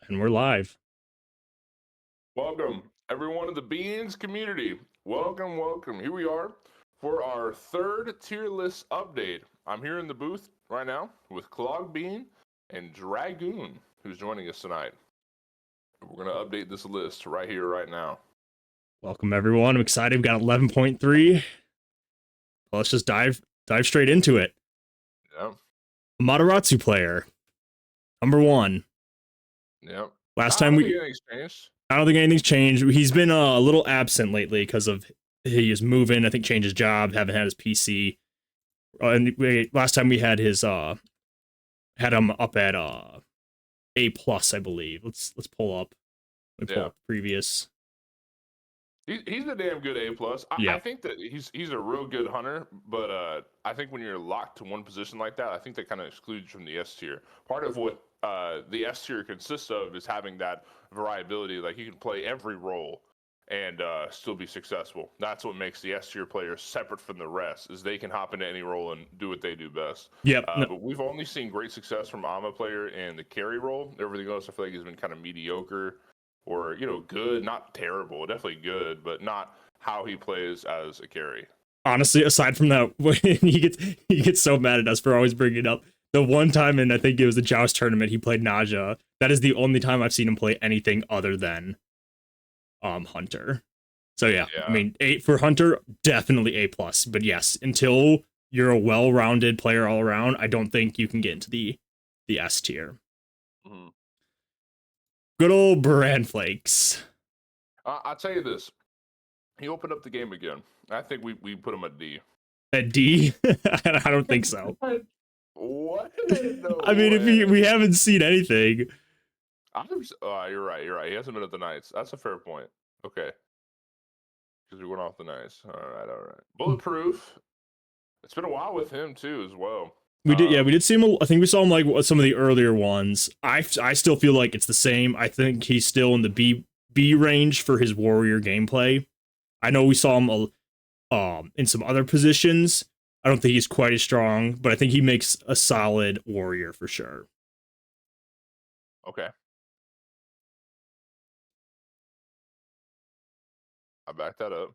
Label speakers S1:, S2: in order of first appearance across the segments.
S1: And we're live.
S2: Welcome, everyone of the BEANZ community. Welcome. Here we are for our third tier list update. I'm here in the booth right now with Clog Bean and Dragoon, who's joining us tonight. We're going to update this list right here, right now.
S1: Welcome everyone. I'm excited. We've got 11.3. Well, let's just dive straight into it.
S2: Yep.
S1: Mataratsu player. Number 1.
S2: Yep.
S1: Last
S2: I
S1: time
S2: don't
S1: we
S2: think anything's changed.
S1: I don't think anything's changed. He's been a little absent lately because of he is moving, I think changed his job, haven't had his PC. Last time we had his had him up at A+, I believe. Let's pull up. Let me pull up previous.
S2: He's a damn good A+.
S1: Yeah.
S2: I think that he's a real good hunter, but I think when you're locked to one position like that, I think that kind of excludes you from the S tier. Part of what the S tier consists of is having that variability. Like you can play every role and still be successful. That's what makes the S tier players separate from the rest, is they can hop into any role and do what they do best.
S1: Yep.
S2: But we've only seen great success from Ama player in the carry role. Everything else I feel like has been kind of mediocre. Or, good, not terrible, definitely good, but not how he plays as a carry.
S1: Honestly, aside from that, when he gets so mad at us for always bringing it up. The one time, and I think it was the Joust tournament, he played Naja. That is the only time I've seen him play anything other than Hunter. So yeah, I mean, 8 for Hunter, definitely A+. But yes, until you're a well-rounded player all around, I don't think you can get into the S tier.
S2: Mm-hmm.
S1: Good old Bran Flakes.
S2: I'll tell you this. He opened up the game again. I think we put him at D.
S1: At D? I don't think so.
S2: What? No
S1: I mean,
S2: way.
S1: we haven't seen anything.
S2: You're right. He hasn't been at the Knights. That's a fair point. Okay. Because we went off the Knights. All right. Bulletproof. It's been a while with him, too, as well.
S1: We did see him. I think we saw him like some of the earlier ones. I still feel like it's the same. I think he's still in the B range for his warrior gameplay. I know we saw him in some other positions. I don't think he's quite as strong, but I think he makes a solid warrior for sure.
S2: Okay. I back that up.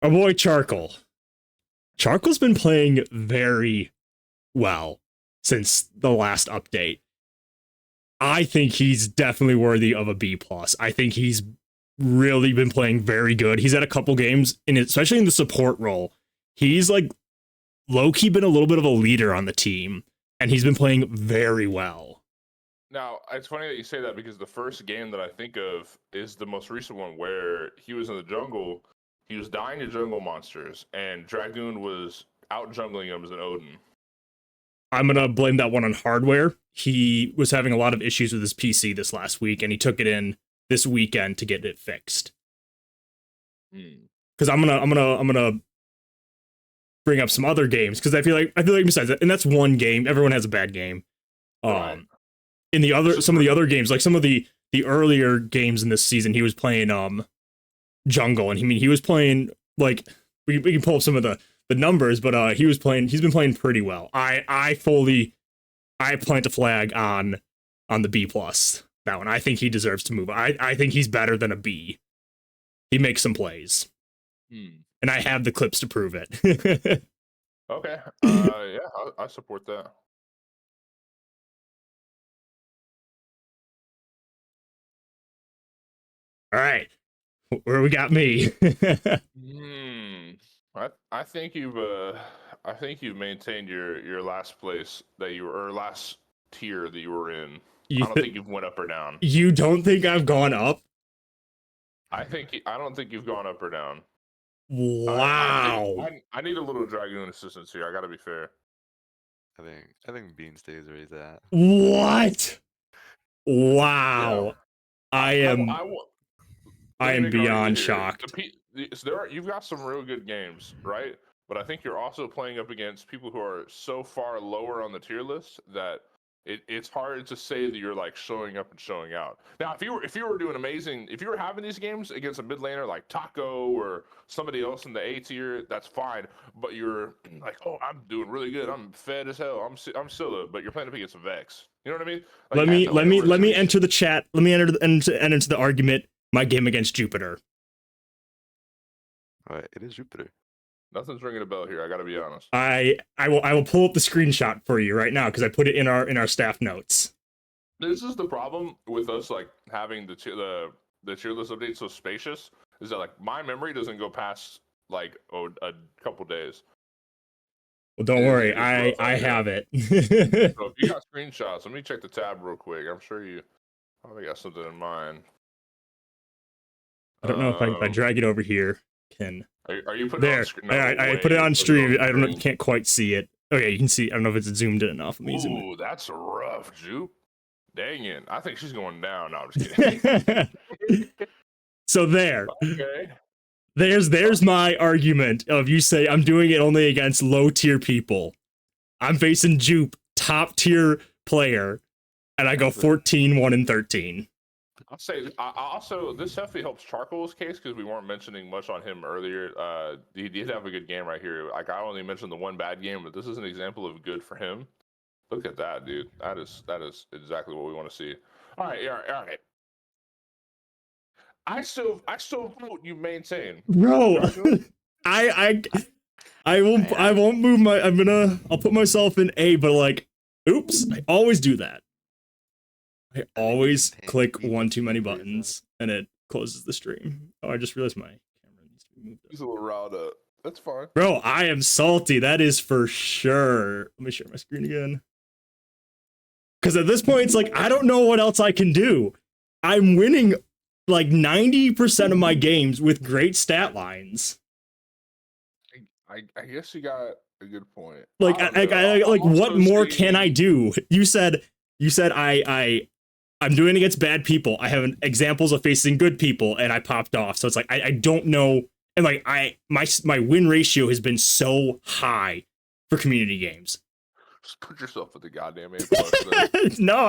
S1: Our boy Charcoal. Charcoal's been playing very well since the last update. I think he's definitely worthy of a B+. I think he's really been playing very good. He's had a couple games, especially in the support role. He's like low-key been a little bit of a leader on the team, and he's been playing very well.
S2: Now, it's funny that you say that because the first game that I think of is the most recent one where he was in the jungle. He was dying to jungle monsters, and Dragoon was out jungling him as an Odin.
S1: I'm going to blame that one on hardware. He was having a lot of issues with his PC this last week, and he took it in this weekend to get it fixed. Because I'm gonna bring up some other games because I feel like besides that, and that's one game. Everyone has a bad game.
S2: Right.
S1: In the other some of the other games, like some of the earlier games in this season, he was playing jungle, and he was playing like we can pull up some of the numbers, but he's been playing pretty well. I plant a flag on the B+. That one. I think he deserves to move. I think he's better than a B. He makes some plays. And I have the clips to prove it.
S2: Okay. Yeah, I support that.
S1: All right. Where we got me?
S2: I think you've maintained your last place that you were, or last tier that you were in. I don't think you've went up or down.
S1: You don't think I've gone up?
S2: I don't think you've gone up or down.
S1: Wow.
S2: I need a little Dragoon assistance here. I gotta be fair.
S3: I think Bean stays where he's at.
S1: What? Wow.
S2: Yeah.
S1: I am beyond shocked.
S2: You've got some real good games, right? But I think you're also playing up against people who are so far lower on the tier list that it's hard to say that you're like showing up and showing out. Now, if you were doing amazing, if you were having these games against a mid laner like Taco or somebody else in the A tier, that's fine. But you're like, oh, I'm doing really good. I'm fed as hell. I'm Scylla, but you're playing up against Vex. You know what I mean? Like,
S1: let me enter the chat. Let me enter the argument. My game against Jupiter.
S3: All right, it is Jupiter.
S2: Nothing's ringing a bell here. I got to be honest.
S1: I will pull up the screenshot for you right now because I put it in our staff notes.
S2: This is the problem with us like having the tier list update so spacious is that like my memory doesn't go past like a couple days.
S1: Well, don't worry, I have it.
S2: So if you got screenshots, let me check the tab real quick. I'm sure you probably got something in mind.
S1: I don't know if I drag it over here.
S2: Are you putting
S1: there?
S2: It on screen?
S1: I put it on stream. I don't know. You can't quite see it. Oh yeah, you can see. I don't know if it's zoomed in enough. Let me zoom in.
S2: Ooh, that's rough, Jupe. Dang it! I think she's going down. No, I'm just kidding.
S1: So there.
S2: Okay.
S1: There's my argument of you say I'm doing it only against low tier people. I'm facing Jupe, top tier player, and I go 14, 1, and 13.
S2: I'll say also this definitely helps Charcoal's case because we weren't mentioning much on him earlier. He did have a good game right here. Like I only mentioned the one bad game, but this is an example of good for him. Look at that, dude. That is exactly what we want to see. All right. I still vote you maintain,
S1: bro. I won't move my. I'll put myself in A, but like, oops, I always do that. I always click one too many buttons and it closes the stream. Oh, I just realized my camera needs to be moved up.
S2: He's a little riled up. That's fine.
S1: Bro, I am salty. That is for sure. Let me share my screen again. Because at this point, it's like, I don't know what else I can do. I'm winning like 90% of my games with great stat lines.
S2: I guess you got a good point.
S1: Like, like what more can I do? You said I'm doing it against bad people. I have examples of facing good people, and I popped off. So it's like I don't know, and like my win ratio has been so high for community games.
S2: Just put yourself at the goddamn A+.
S1: No,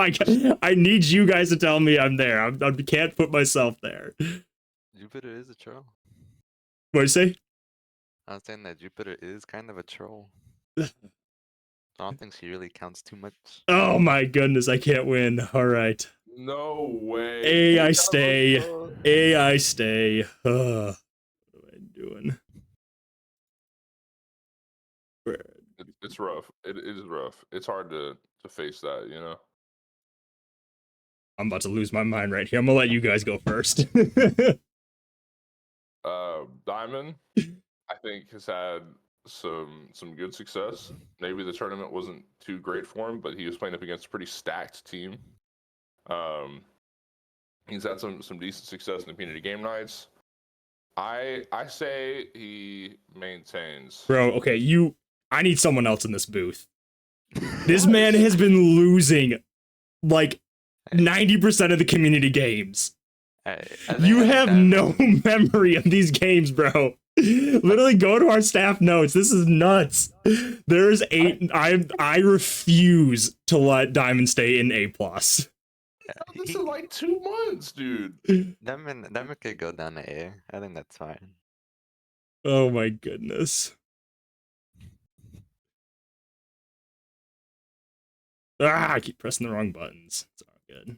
S1: I need you guys to tell me I'm there. I can't put myself there.
S3: Jupiter is a troll.
S1: What do you say?
S3: I was saying that Jupiter is kind of a troll. I don't think she really counts too much.
S1: Oh my goodness, I can't win. All right.
S2: No way.
S1: A, I stay. A, I stay. What am I doing?
S2: It's rough. It is rough. It's hard to face that, you know?
S1: I'm about to lose my mind right here. I'm gonna let you guys go first.
S2: Diamond, I think, has had some good success. Maybe the tournament wasn't too great for him, but he was playing up against a pretty stacked team. He's had some decent success in the community game nights. I say he maintains.
S1: Bro, okay, I need someone else in this booth. This man has been losing like 90% of the community games. You have no memory of these games, bro. Literally go to our staff notes. This is nuts. There's 8. I refuse to let Diamond stay in A+.
S2: This is like 2 months, dude.
S3: Diamond could go down to A. I think that's fine.
S1: Oh my goodness. I keep pressing the wrong buttons. It's all good.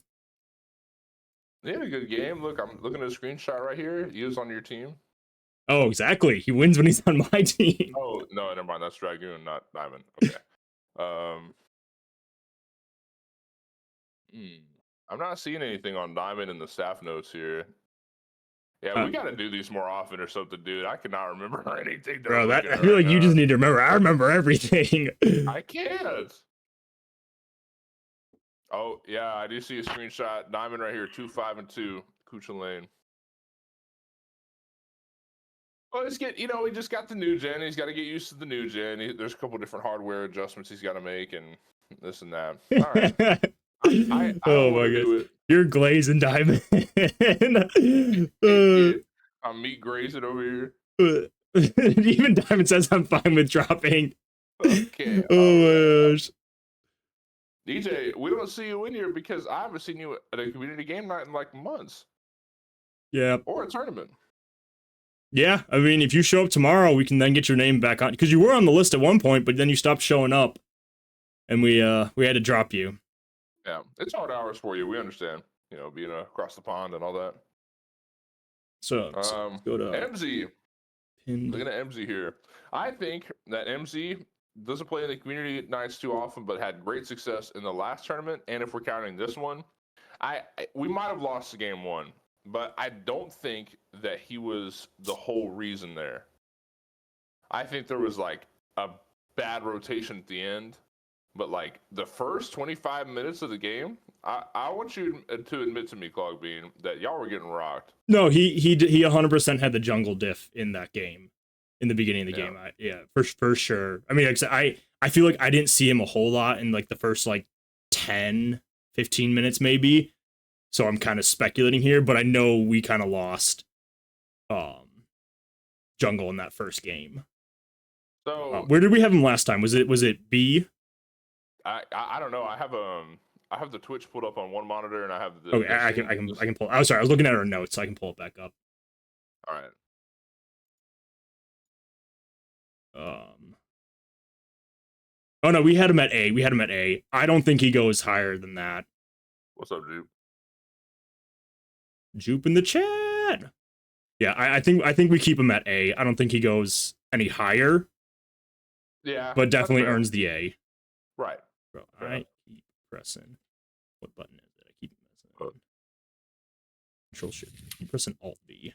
S2: He had a good game. Look, I'm looking at a screenshot right here. He was on your team.
S1: Oh, exactly. He wins when he's on my team.
S2: Oh, no, never mind. That's Dragoon, not Diamond. Okay. I'm not seeing anything on Diamond in the staff notes here. Yeah, we gotta do these more often or something, dude. I cannot remember anything.
S1: Bro, I feel like you just need to remember. I remember everything.
S2: I can't. Oh, yeah, I do see a screenshot. Diamond right here, 2, 5, and 2, Kucha Lane. Well, we just got the new gen. He's got to get used to the new gen. There's a couple different hardware adjustments he's got to make and this and that. All right. I
S1: oh my god. You're glazing, Diamond.
S2: I'm meat grazing over here.
S1: Even Diamond says I'm fine with dropping.
S2: Okay.
S1: Oh my gosh.
S2: DJ, we don't see you in here because I haven't seen you at a community game night in like months
S1: Yeah.
S2: or a tournament.
S1: Yeah, I mean, if you show up tomorrow, we can then get your name back on, because you were on the list at one point, but then you stopped showing up, and we had to drop you.
S2: Yeah, it's hard hours for you. We understand, being across the pond and all that.
S1: So let's go to
S2: MZ.
S1: pinned.
S2: Looking at MZ here, I think that MZ doesn't play in the community nights too often, but had great success in the last tournament. And if we're counting this one, we might have lost the game one, but I don't think that he was the whole reason there. I think there was like a bad rotation at the end, but like the first 25 minutes of the game, I want you to admit to me, Clogbean, that y'all were getting rocked.
S1: No, he 100% had the jungle diff in that game, in the beginning of the game. For sure. I mean, I feel like I didn't see him a whole lot in like the first like 10, 15 minutes maybe. So I'm kind of speculating here, but I know we kind of lost jungle in that first game.
S2: So
S1: where did we have him last time? Was it B?
S2: I don't know. I have the Twitch pulled up on one monitor, and I have the.
S1: Okay, I can pull. Oh, sorry, I was looking at our notes, so I can pull it back up.
S2: All right.
S1: Oh no, we had him at A. I don't think he goes higher than that.
S2: What's up, Jupe?
S1: Jupe in the chat. Yeah, I think we keep him at A. I don't think he goes any higher.
S2: Yeah,
S1: but definitely earns the A.
S2: Right.
S1: Bro, I keep pressing. What button is it? I keep pressing. Control Shift. Keep pressing Alt V.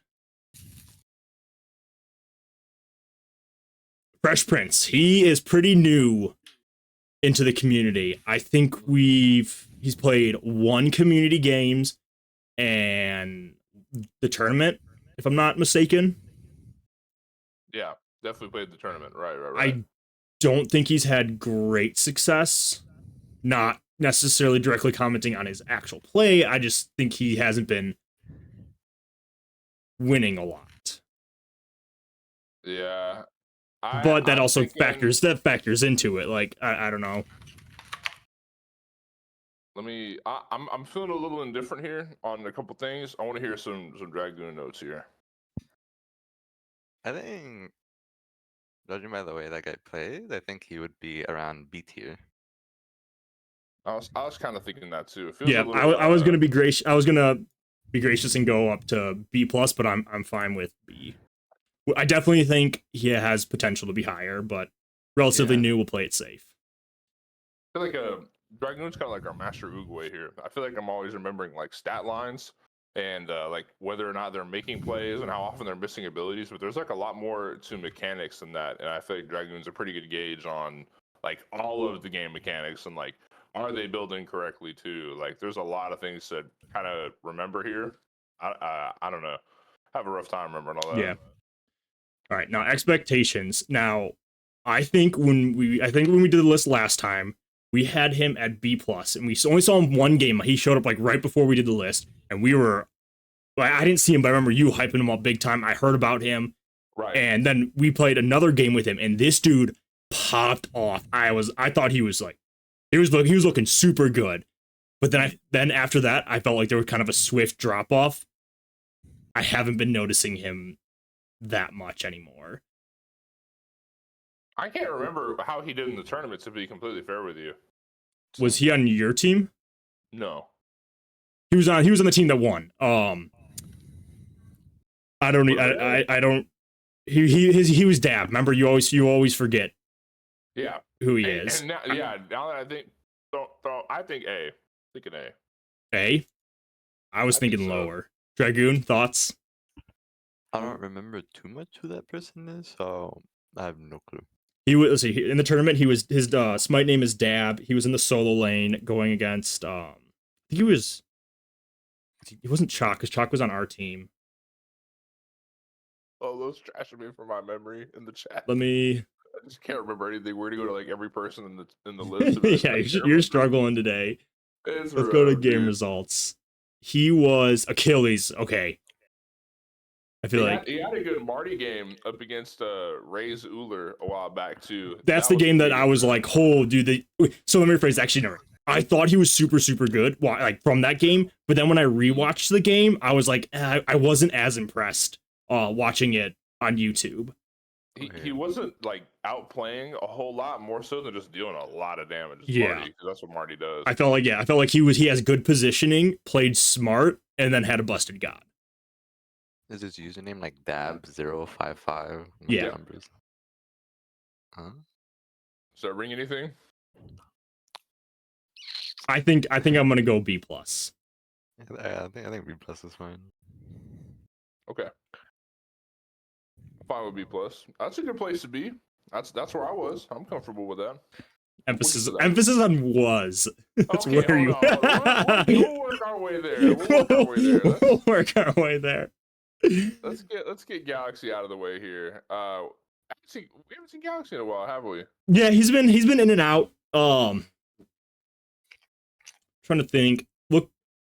S1: Fresh Prince. He is pretty new into the community. I think he's played one community games and the tournament, if I'm not mistaken.
S2: Yeah, definitely played the tournament. Right.
S1: I don't think he's had great success. Not necessarily directly commenting on his actual play. I just think he hasn't been winning a lot.
S2: Yeah.
S1: But that also factors into it. Like, I don't know.
S2: I'm feeling a little indifferent here on a couple things. I want to hear some Dragoon notes here.
S3: I think, judging by the way that guy plays, I think he would be around B tier.
S2: I was kind of thinking that too.
S1: Yeah, I was gonna be gracious. I was gonna be gracious and go up to B plus, but I'm fine with B. I definitely think he has potential to be higher, but relatively new. We'll play it safe.
S2: I feel like Dragoon's kind of like our master Uguay here. I feel like I'm always remembering like stat lines and like whether or not they're making plays and how often they're missing abilities. But there's like a lot more to mechanics than that, and I feel like Dragoon's a pretty good gauge on like all of the game mechanics and like are they building correctly too. Like there's a lot of things to kind of remember here. I don't know. I have a rough time remembering all that.
S1: Yeah. All right, now expectations. Now, I think when we did the list last time, we had him at B plus, and we only saw him one game. He showed up like right before we did the list, and we were. I didn't see him, but I remember you hyping him up big time. I heard about him,
S2: right? And
S1: then we played another game with him, and this dude popped off. I thought he was like, he was looking super good, but then after that, I felt like there was kind of a swift drop off. I haven't been noticing him that much anymore.
S2: I can't remember how he did in the tournament, to be completely fair with you.
S1: Was he on your team?
S2: No.
S1: He was on the team that won. I don't he was Dab. Remember, you always forget who he is.
S2: And now that I think I think A. Thinking A.
S1: A? I was thinking lower. Dragoon, thoughts?
S3: I don't remember too much who that person is, so I have no clue.
S1: He was, let's see, in the tournament, his Smite name is Dab. He was in the solo lane going against I think he wasn't Chalk, because Chalk was on our team.
S2: Oh, those trashing me from my memory in the chat.
S1: I
S2: just can't remember anything. We're gonna go to like every person in the list.
S1: Yeah, you're struggling today. Let's go to game results. He was Achilles. Okay. I feel like
S2: he had a good Marty game up against Ray's Uller a while back too.
S1: That's the game that I was like, oh, dude. So let me rephrase. Actually, no. I thought he was super, super good, like from that game. But then when I rewatched the game, I was like, I wasn't as impressed watching it on YouTube.
S2: He wasn't like outplaying a whole lot, more so than just dealing a lot of damage.
S1: Yeah.
S2: Marty, because that's what Marty does.
S1: I felt like he has good positioning, played smart, and then had a busted god.
S3: Is his username like Dab055?
S1: Yeah.
S3: Numbers. Huh?
S2: Does that ring anything?
S1: I think I'm gonna go B plus.
S3: Yeah, I think B plus is fine.
S2: Okay. Fine with B plus. That's a good place to be. That's where I was. I'm comfortable with that.
S1: Emphasis on was. That's
S2: Okay,
S1: where you.
S2: We'll work our way there.
S1: We'll work our way there.
S2: Let's get Galaxy out of the way here. Actually, we haven't seen Galaxy in a while, have we?
S1: Yeah, he's been in and out. Trying to think.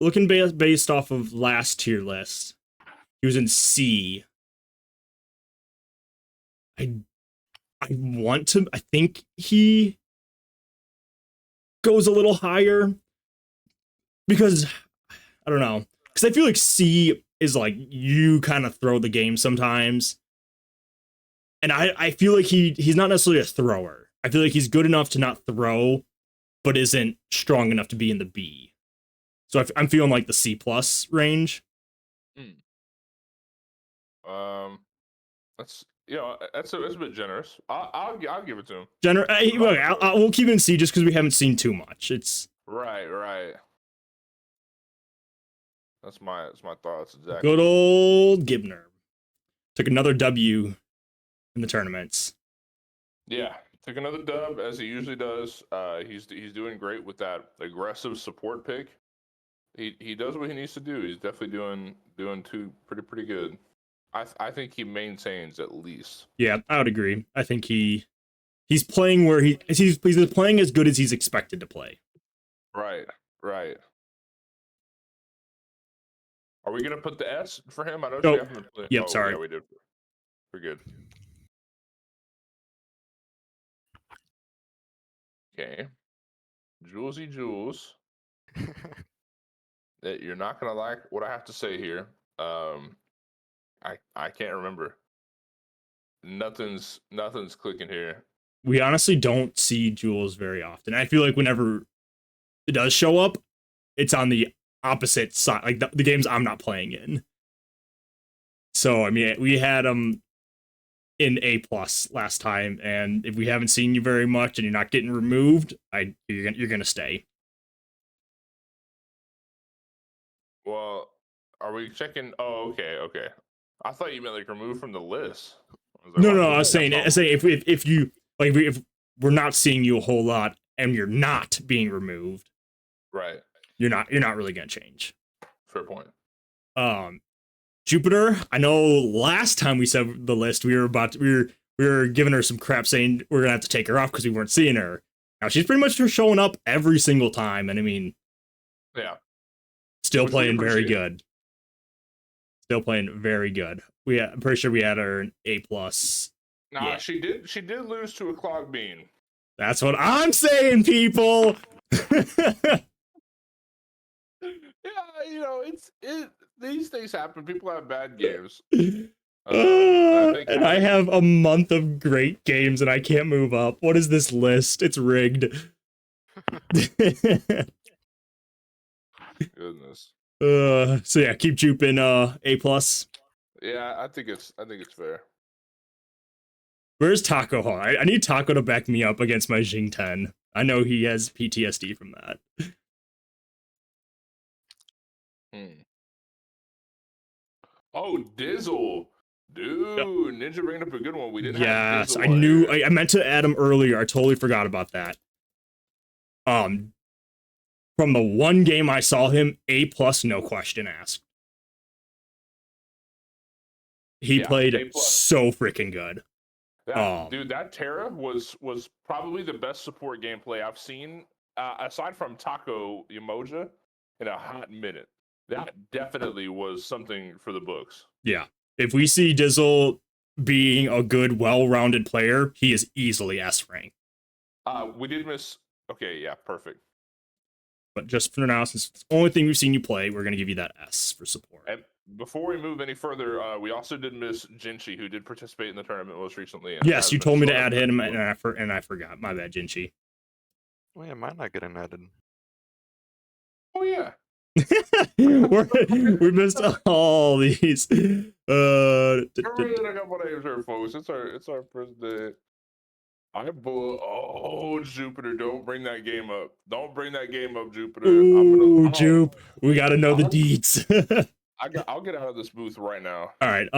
S1: Looking based off of last tier list, he was in C. I think he goes a little higher because I don't know. Because I feel like C is like you kind of throw the game sometimes. And I feel like he's not necessarily a thrower. I feel like he's good enough to not throw, but isn't strong enough to be in the B. So I'm feeling like the C plus range.
S2: That's that's a bit generous. I'll give it to him.
S1: We'll keep it in C just because we haven't seen too much. It's
S2: right. That's my thoughts exactly.
S1: Good old Gibner took another W in the tournaments.
S2: Yeah, took another dub as he usually does. He's doing great with that aggressive support pick. He does what he needs to do. He's definitely doing pretty good. I think he maintains at least.
S1: Yeah, I would agree. I think he's playing where he's playing as good as he's expected to play.
S2: Right. Are we gonna put the S for him? I know we haven't played.
S1: Yep, sorry.
S2: Yeah, we did. We're good. Okay. Jules. That you're not gonna like what I have to say here. I can't remember. Nothing's clicking here.
S1: We honestly don't see Jules very often. I feel like whenever it does show up, it's on the opposite side, like the games I'm not playing in. So I mean, we had him in A plus last time, and if we haven't seen you very much and you're not getting removed, you're gonna stay.
S2: Well, are we checking? Oh, okay. I thought you meant like removed from the list.
S1: No. I was saying if you like if we're not seeing you a whole lot and you're not being removed,
S2: right?
S1: You're not really gonna change.
S2: Fair point.
S1: Jupiter. I know last time we said the list, we were giving her some crap saying we're gonna have to take her off because we weren't seeing her. Now she's pretty much just showing up every single time, and I mean,
S2: yeah,
S1: still playing very good. Still playing very good. I'm pretty sure we had her an A plus.
S2: Nah, yeah. She did lose to a clog bean.
S1: That's what I'm saying, people.
S2: Yeah, these things happen. People have bad games.
S1: I have a month of great games and I can't move up. What is this list? It's rigged.
S2: Goodness.
S1: So yeah, keep Jupe in A plus.
S2: Yeah, I think it's fair.
S1: Where's Taco? I need Taco to back me up against my Jing 10. I know he has PTSD from that.
S2: Oh, Dizzle. Dude, yep. Ninja bringing up a good one. We didn't
S1: have
S2: Dizzle.
S1: I knew. I meant to add him earlier. I totally forgot about that. From the one game I saw him, A plus, no question asked. He played so freaking good.
S2: Dude, that Terra was probably the best support gameplay I've seen, aside from Taco Emoja, in a hot minute. That definitely was something for the books.
S1: Yeah. If we see Dizzle being a good, well-rounded player, he is easily S rank.
S2: We did miss... Okay, yeah, perfect.
S1: but just for now, since it's the only thing we've seen you play, we're gonna give you that S for support.
S2: And before we move any further, we also did miss Jinchi, who did participate in the tournament most recently. And
S1: Yes,
S2: has
S1: you
S2: been
S1: told me to
S2: showing up
S1: add him,
S2: pretty
S1: and I forgot. My bad, Jinchi.
S3: Oh yeah, mine not getting added.
S2: well. Oh yeah.
S1: We missed all these.
S2: We're reading a couple names here, folks. It's our first day. Oh, Jupiter, don't bring that game up. Don't bring that game up, Jupiter.
S1: Ooh, Jupe. We gotta know the deets.
S2: I'll get out of this booth right now.
S1: All right.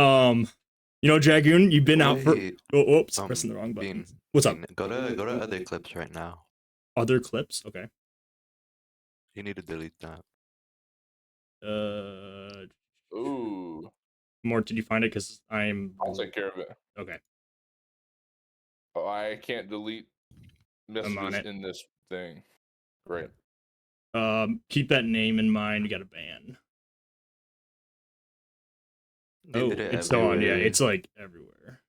S1: You know, Dragoon, you've been out for.
S3: Wait,
S1: Oh, oops, pressing the wrong button.
S3: Bean,
S1: What's up?
S3: Bean, go to other clips right now.
S1: Other clips? Okay.
S3: You need to delete that.
S2: Ooh,
S1: More, did you find it? Because I'm.
S2: I'll take care of it.
S1: Okay.
S2: Oh, I can't delete
S1: I'm on
S2: messages
S1: it.
S2: in this thing. Great.
S1: Keep that name in mind. You got a ban.
S3: They
S1: Oh,
S3: did it
S1: it's still on. Yeah,
S3: everywhere.
S1: it's like everywhere.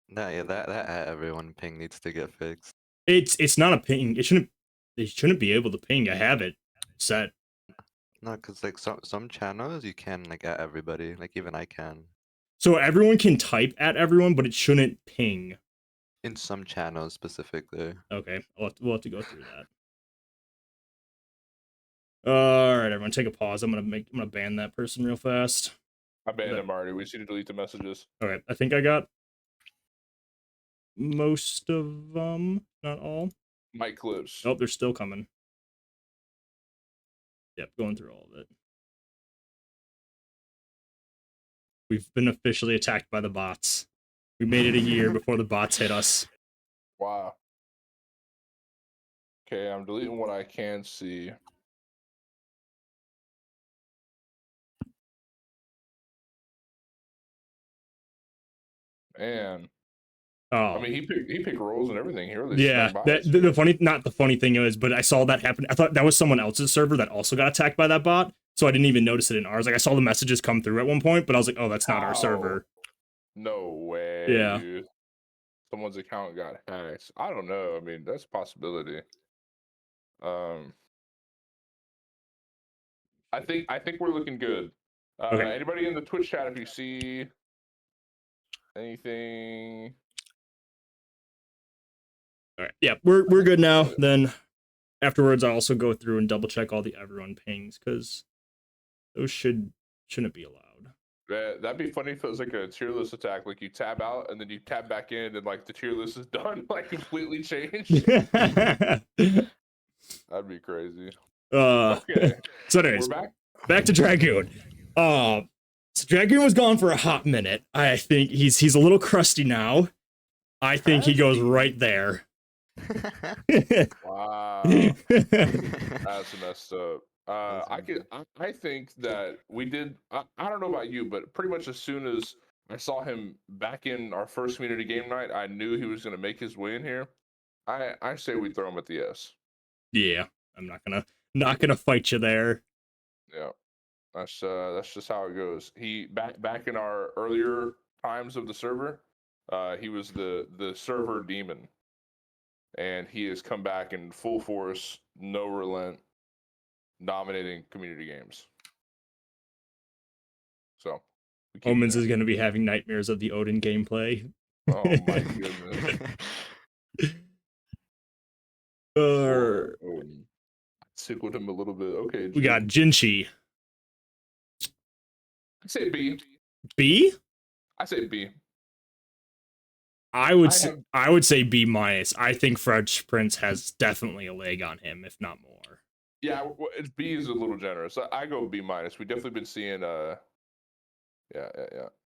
S3: Nah, yeah, that everyone ping needs to get fixed.
S1: It's not a ping. It shouldn't. They shouldn't be able to ping. I have it set.
S3: No, cause like some channels you can like at everybody, like even I can.
S1: So everyone can type at everyone, but it shouldn't ping.
S3: In some channels specifically.
S1: Okay, we'll have to go through that. All right, everyone, take a pause. I'm gonna ban that person real fast.
S2: I banned him already. We just need to delete the messages.
S1: Okay, I think I got most of them, not all.
S2: Mic clips.
S1: Oh, they're still coming. Yep, going through all of it. We've been officially attacked by the bots. We made it a year before the bots hit us.
S2: Wow. Okay, I'm deleting what I can see. Man.
S1: Oh,
S2: I mean, he picked roles and everything. He really
S1: yeah.
S2: snuck by us.
S1: The funny, not the funny thing is, but I saw that happen. I thought that was someone else's server that also got attacked by that bot, so I didn't even notice it in ours. Like I saw the messages come through at one point, but I was like, oh, that's not our server.
S2: No way,
S1: Yeah.
S2: dude. Someone's account got hacked. I don't know. I mean, that's a possibility. I think we're looking good.
S1: Okay.
S2: Anybody in the Twitch chat, if you see anything,
S1: All right. Yeah, we're good now. Then afterwards, I also go through and double check all the everyone pings because those shouldn't be allowed.
S2: that'd be funny if it was like a tier list attack. Like you tab out and then you tab back in, and like the tier list is done, like completely changed. That'd be crazy. Okay.
S1: So anyways,
S2: We're
S1: back to Dragoon. So Dragoon was gone for a hot minute. I think he's a little crusty now. I think he goes right there.
S2: Wow. That's messed up. I think that we did. I don't know about you, but pretty much as soon as I saw him back in our first community game night, I knew he was going to make his way in here. I say we throw him at the S.
S1: Yeah, I'm not gonna fight you there.
S2: Yeah, that's just how it goes. He back in our earlier times of the server, he was the server demon, and he has come back in full force, no relent, dominating community games. So,
S1: Omens is gonna be having nightmares of the Odin gameplay.
S2: Oh my goodness. Tickled him a little bit. Okay,
S1: we got Jinchi.
S2: I say B.
S1: B?
S2: I say B.
S1: I would say B minus. I think Fresh Prince has definitely a leg on him, if not more.
S2: Yeah, B is a little generous. I go B minus. We definitely been seeing yeah.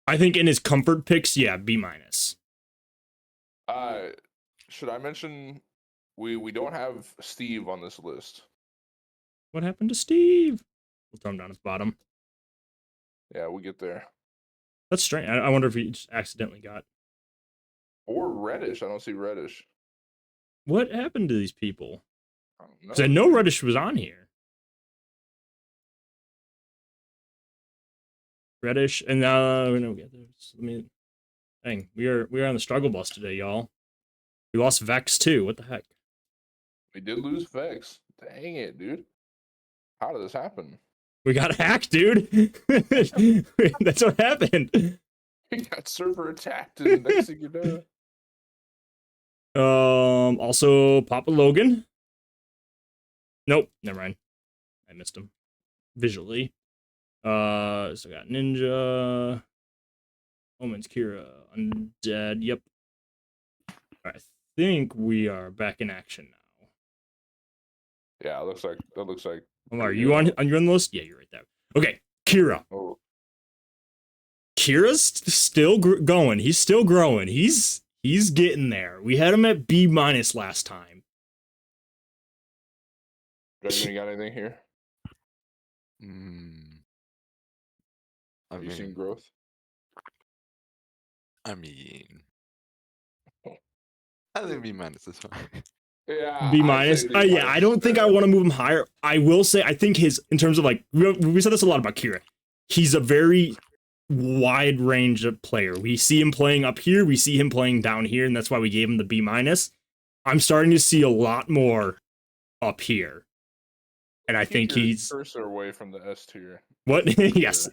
S1: I think in his comfort picks, yeah, B minus.
S2: Should I mention we don't have Steve on this list?
S1: What happened to Steve? We'll throw him down his bottom.
S2: Yeah, we'll get there.
S1: That's strange. I wonder if he just accidentally got.
S2: Or Reddish. I don't see Reddish.
S1: What happened to these people?
S2: I don't know.
S1: Because I know Reddish was on here. Reddish, and let me. Dang, we are on the struggle bus today, y'all. We lost Vex too. What the heck?
S2: We did lose Vex. Dang it, dude. How did this happen?
S1: We got hacked, dude. That's what happened.
S2: We got server attacked, and the next thing you know.
S1: Also Papa Logan. Nope, never mind. I missed him visually. So got Ninja, Omens, Kira, Undead. Yep. I think we are back in action now.
S2: Yeah, it looks like that looks like.
S1: Are you on the list? Yeah, you're right there. Okay, Kira.
S2: Oh,
S1: Kira's still going. He's still growing. He's getting there. We had him at B- last time.
S2: Dragon, you got anything here?
S3: I
S2: You seen
S3: mean,
S2: growth?
S3: I think B- is fine.
S2: Yeah,
S1: B-.
S2: I'd say
S1: Yeah, I don't think I want to move him higher. I will say, I think in terms of like, we said this a lot about Kira. He's a very wide range of player. We see him playing up here, we see him playing down here, and that's why we gave him the B-. I'm starting to see a lot more up here. And I think
S2: your
S1: he's
S2: cursor away from the S tier.
S1: what? yes,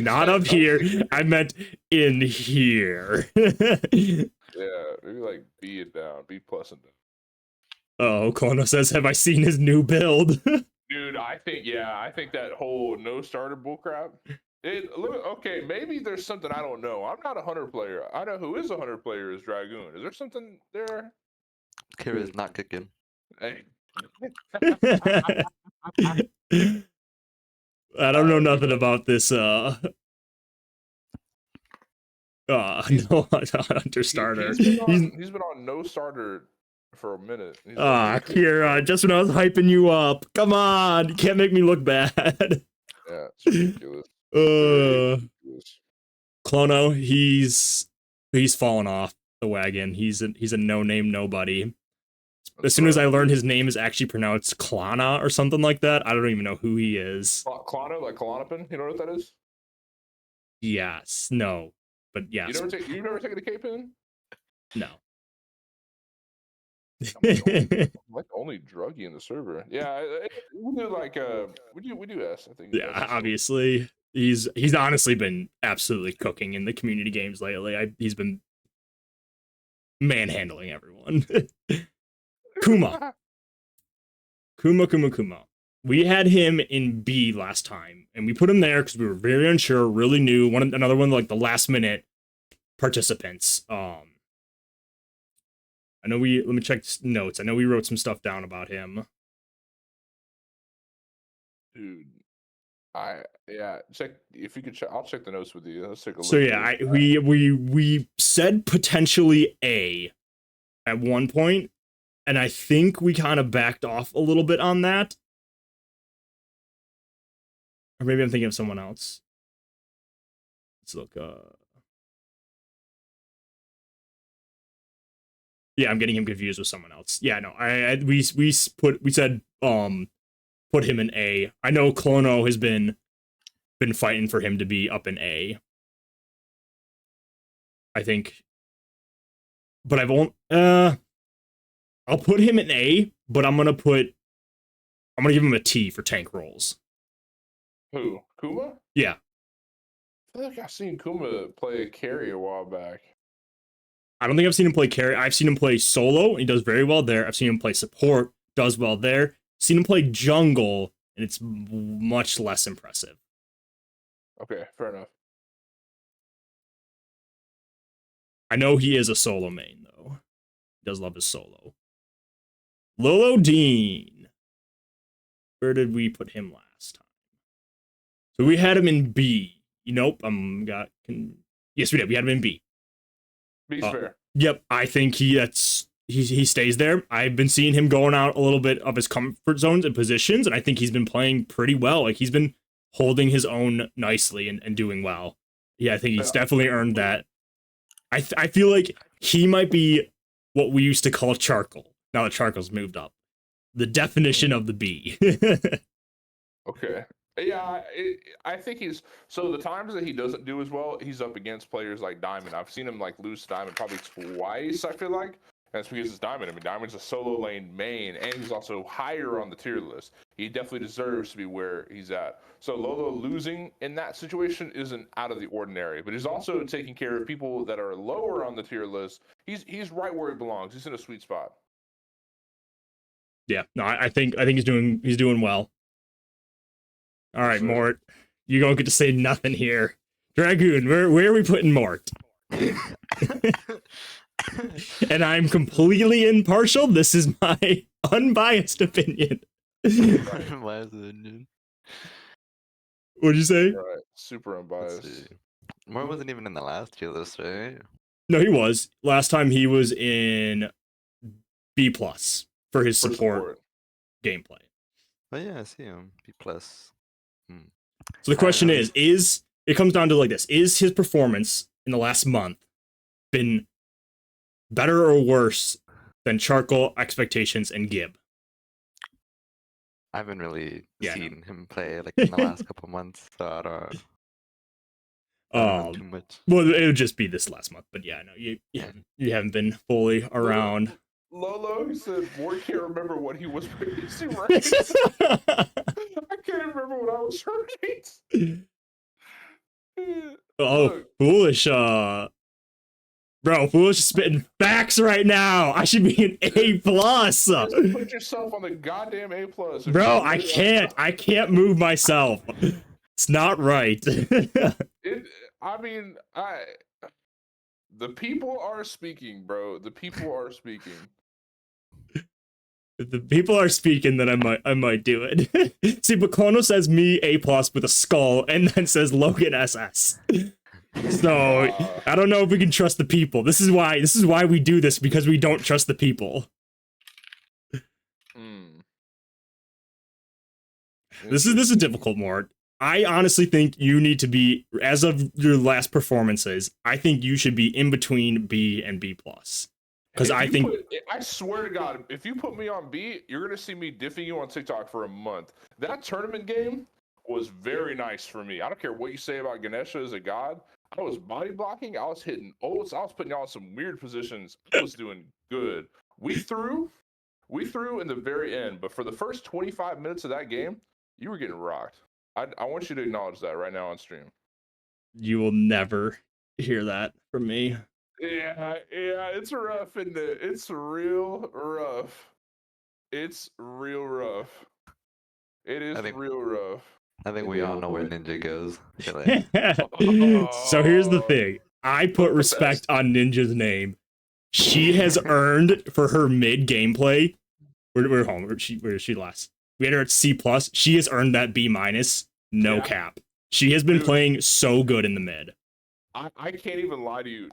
S1: not up here. I meant in here.
S2: Yeah, maybe like B and down, B plus and down.
S1: Oh, Kono says, have I seen his new build?
S2: Dude, I think that whole no starter bullcrap. Okay, maybe there's something I don't know. I'm not a hunter player. I know who is a hunter player is Dragoon. Is there something there?
S3: Kira is not kicking.
S2: Hey.
S1: I don't know nothing about this no hunter starter.
S2: He's been on no starter for a minute.
S1: Kira, just when I was hyping you up. Come on, you can't make me look bad.
S2: Yeah, it's ridiculous.
S1: Clono, he's fallen off the wagon. He's a no-name nobody. As soon as I learned his name is actually pronounced Klana or something like that, I don't even know who he is.
S2: Klana, like Klonopin? You know what that is?
S1: Yes. No. But yes.
S2: You've never taken a K-pin?
S1: No.
S2: I'm like only druggy in the server. Yeah, we do like we do S, I think.
S1: Yeah, obviously. He's honestly been absolutely cooking in the community games lately. He's been manhandling everyone. Kuma. We had him in B last time, and we put him there because we were very unsure, really new. Another one like the last minute participants. I know let me check notes. I know we wrote some stuff down about him.
S2: Dude, check if you could check. I'll check the notes with you. Let's take a look.
S1: So yeah, we said potentially A at one point, and I think we kind of backed off a little bit on that. Or maybe I'm thinking of someone else. Let's look. Yeah, I'm getting him confused with someone else. Yeah, no, we said put him in A. I know Clono has been fighting for him to be up in A. I think, but I won't. I'll put him in A, but I'm gonna give him a T for tank rolls.
S2: Who? Kuma?
S1: Yeah.
S2: I feel like I've seen Kuma play a carry a while back.
S1: I don't think I've seen him play carry. I've seen him play solo, and he does very well there. I've seen him play support, does well there. Seen him play jungle, and it's much less impressive.
S2: Okay, fair enough.
S1: I know he is a solo main, though. He does love his solo. Lolo Dean. Where did we put him last time? So we had him in B. Nope, yes, we did. We had him in B.
S2: B's fair.
S1: Yep, I think he stays there. I've been seeing him going out a little bit of his comfort zones and positions, and I think he's been playing pretty well. Like, he's been holding his own nicely and doing well. Yeah, I think he's definitely earned that. I feel like he might be what we used to call charcoal. Now that charcoal's moved up. The definition of the B.
S2: Okay. Yeah, I think so the times that he doesn't do as well, he's up against players like Diamond. I've seen him like lose to Diamond probably twice, I feel like. that's because it's Diamond. I mean, Diamond's a solo lane main, and he's also higher on the tier list. He definitely deserves to be where he's at. So Lolo losing in that situation isn't out of the ordinary, but he's also taking care of people that are lower on the tier list. He's right where he belongs. He's in a sweet spot.
S1: Yeah, no, I think he's doing well. All right,
S2: So-
S1: Mort, you don't get to say nothing here. Dragoon, where are we putting Mort? And I'm completely impartial. This is my unbiased opinion.
S3: Why is it?
S1: What'd you say?
S2: Right, super
S3: Let's
S2: unbiased.
S3: see. Mort wasn't even in the last tier list, right?
S1: No, he was. Last time he was in B+ for his support gameplay.
S3: Oh yeah, I see him. B+.
S1: So the question
S3: know.
S1: is it comes down to like this: is his performance in the last month been better or worse than Charcoal, Expectations, and Gib?
S3: I haven't really
S1: Yeah,
S3: seen him play like in the last couple months, so I don't know too much.
S1: Well, it would just be this last month, but yeah, no, you haven't been fully around.
S2: Lolo, he said, Mort can't remember what he was previously ranked. I can't remember what I was ranked.
S1: Oh,
S2: Look,
S1: Foolish, bro, Foolish is spitting facts right now. I should be an A+.
S2: just put yourself on the goddamn A+.
S1: Bro, I can't move myself. It's not right.
S2: The people are speaking, bro. The people are speaking.
S1: If the people are speaking, then I might do it. See, but Clono says me A+ with a skull, and then says Logan SS. So I don't know if we can trust the people. This is why we do this, because we don't trust the people. This is difficult, Mort. I honestly think you need to be, as of your last performances, I think you should be in between B and B+. Because I
S2: swear to God, if you put me on B, you're gonna see me diffing you on TikTok for a month. That tournament game was very nice for me. I don't care what you say about Ganesha as a god. I was body blocking. I was hitting ults. I was putting y'all in some weird positions. I was doing good. We threw in the very end, but for the first 25 minutes of that game, you were getting rocked. I want you to acknowledge that right now on stream.
S1: You will never hear that from me.
S2: Yeah, it's rough, isn't it? It's real rough. It's real rough. It is real rough.
S3: I think we all know where Ninja goes.
S1: So here's the thing. I put respect on Ninja's name. She has earned for her mid gameplay. We're home. Where is she last? We had her at C+. She has earned that B-. No cap. She has been playing so good in the mid.
S2: I can't even lie to you.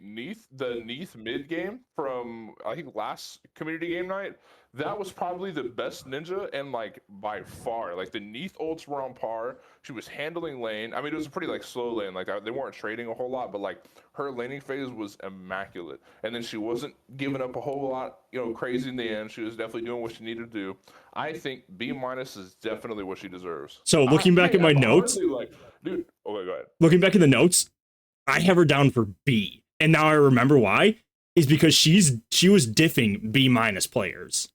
S2: The Neath mid game from I think last community game night, that was probably the best Ninja, and like by far. Like the Neath ults were on par. She was handling lane. I mean, it was a pretty like slow lane. Like they weren't trading a whole lot, but like her laning phase was immaculate. And then she wasn't giving up a whole lot, crazy in the end. She was definitely doing what she needed to do. I think B- is definitely what she deserves.
S1: So looking back at my notes,
S2: dude. Okay, go ahead.
S1: Looking back at the notes, I have her down for B, and now I remember why. Is because she was diffing B- players,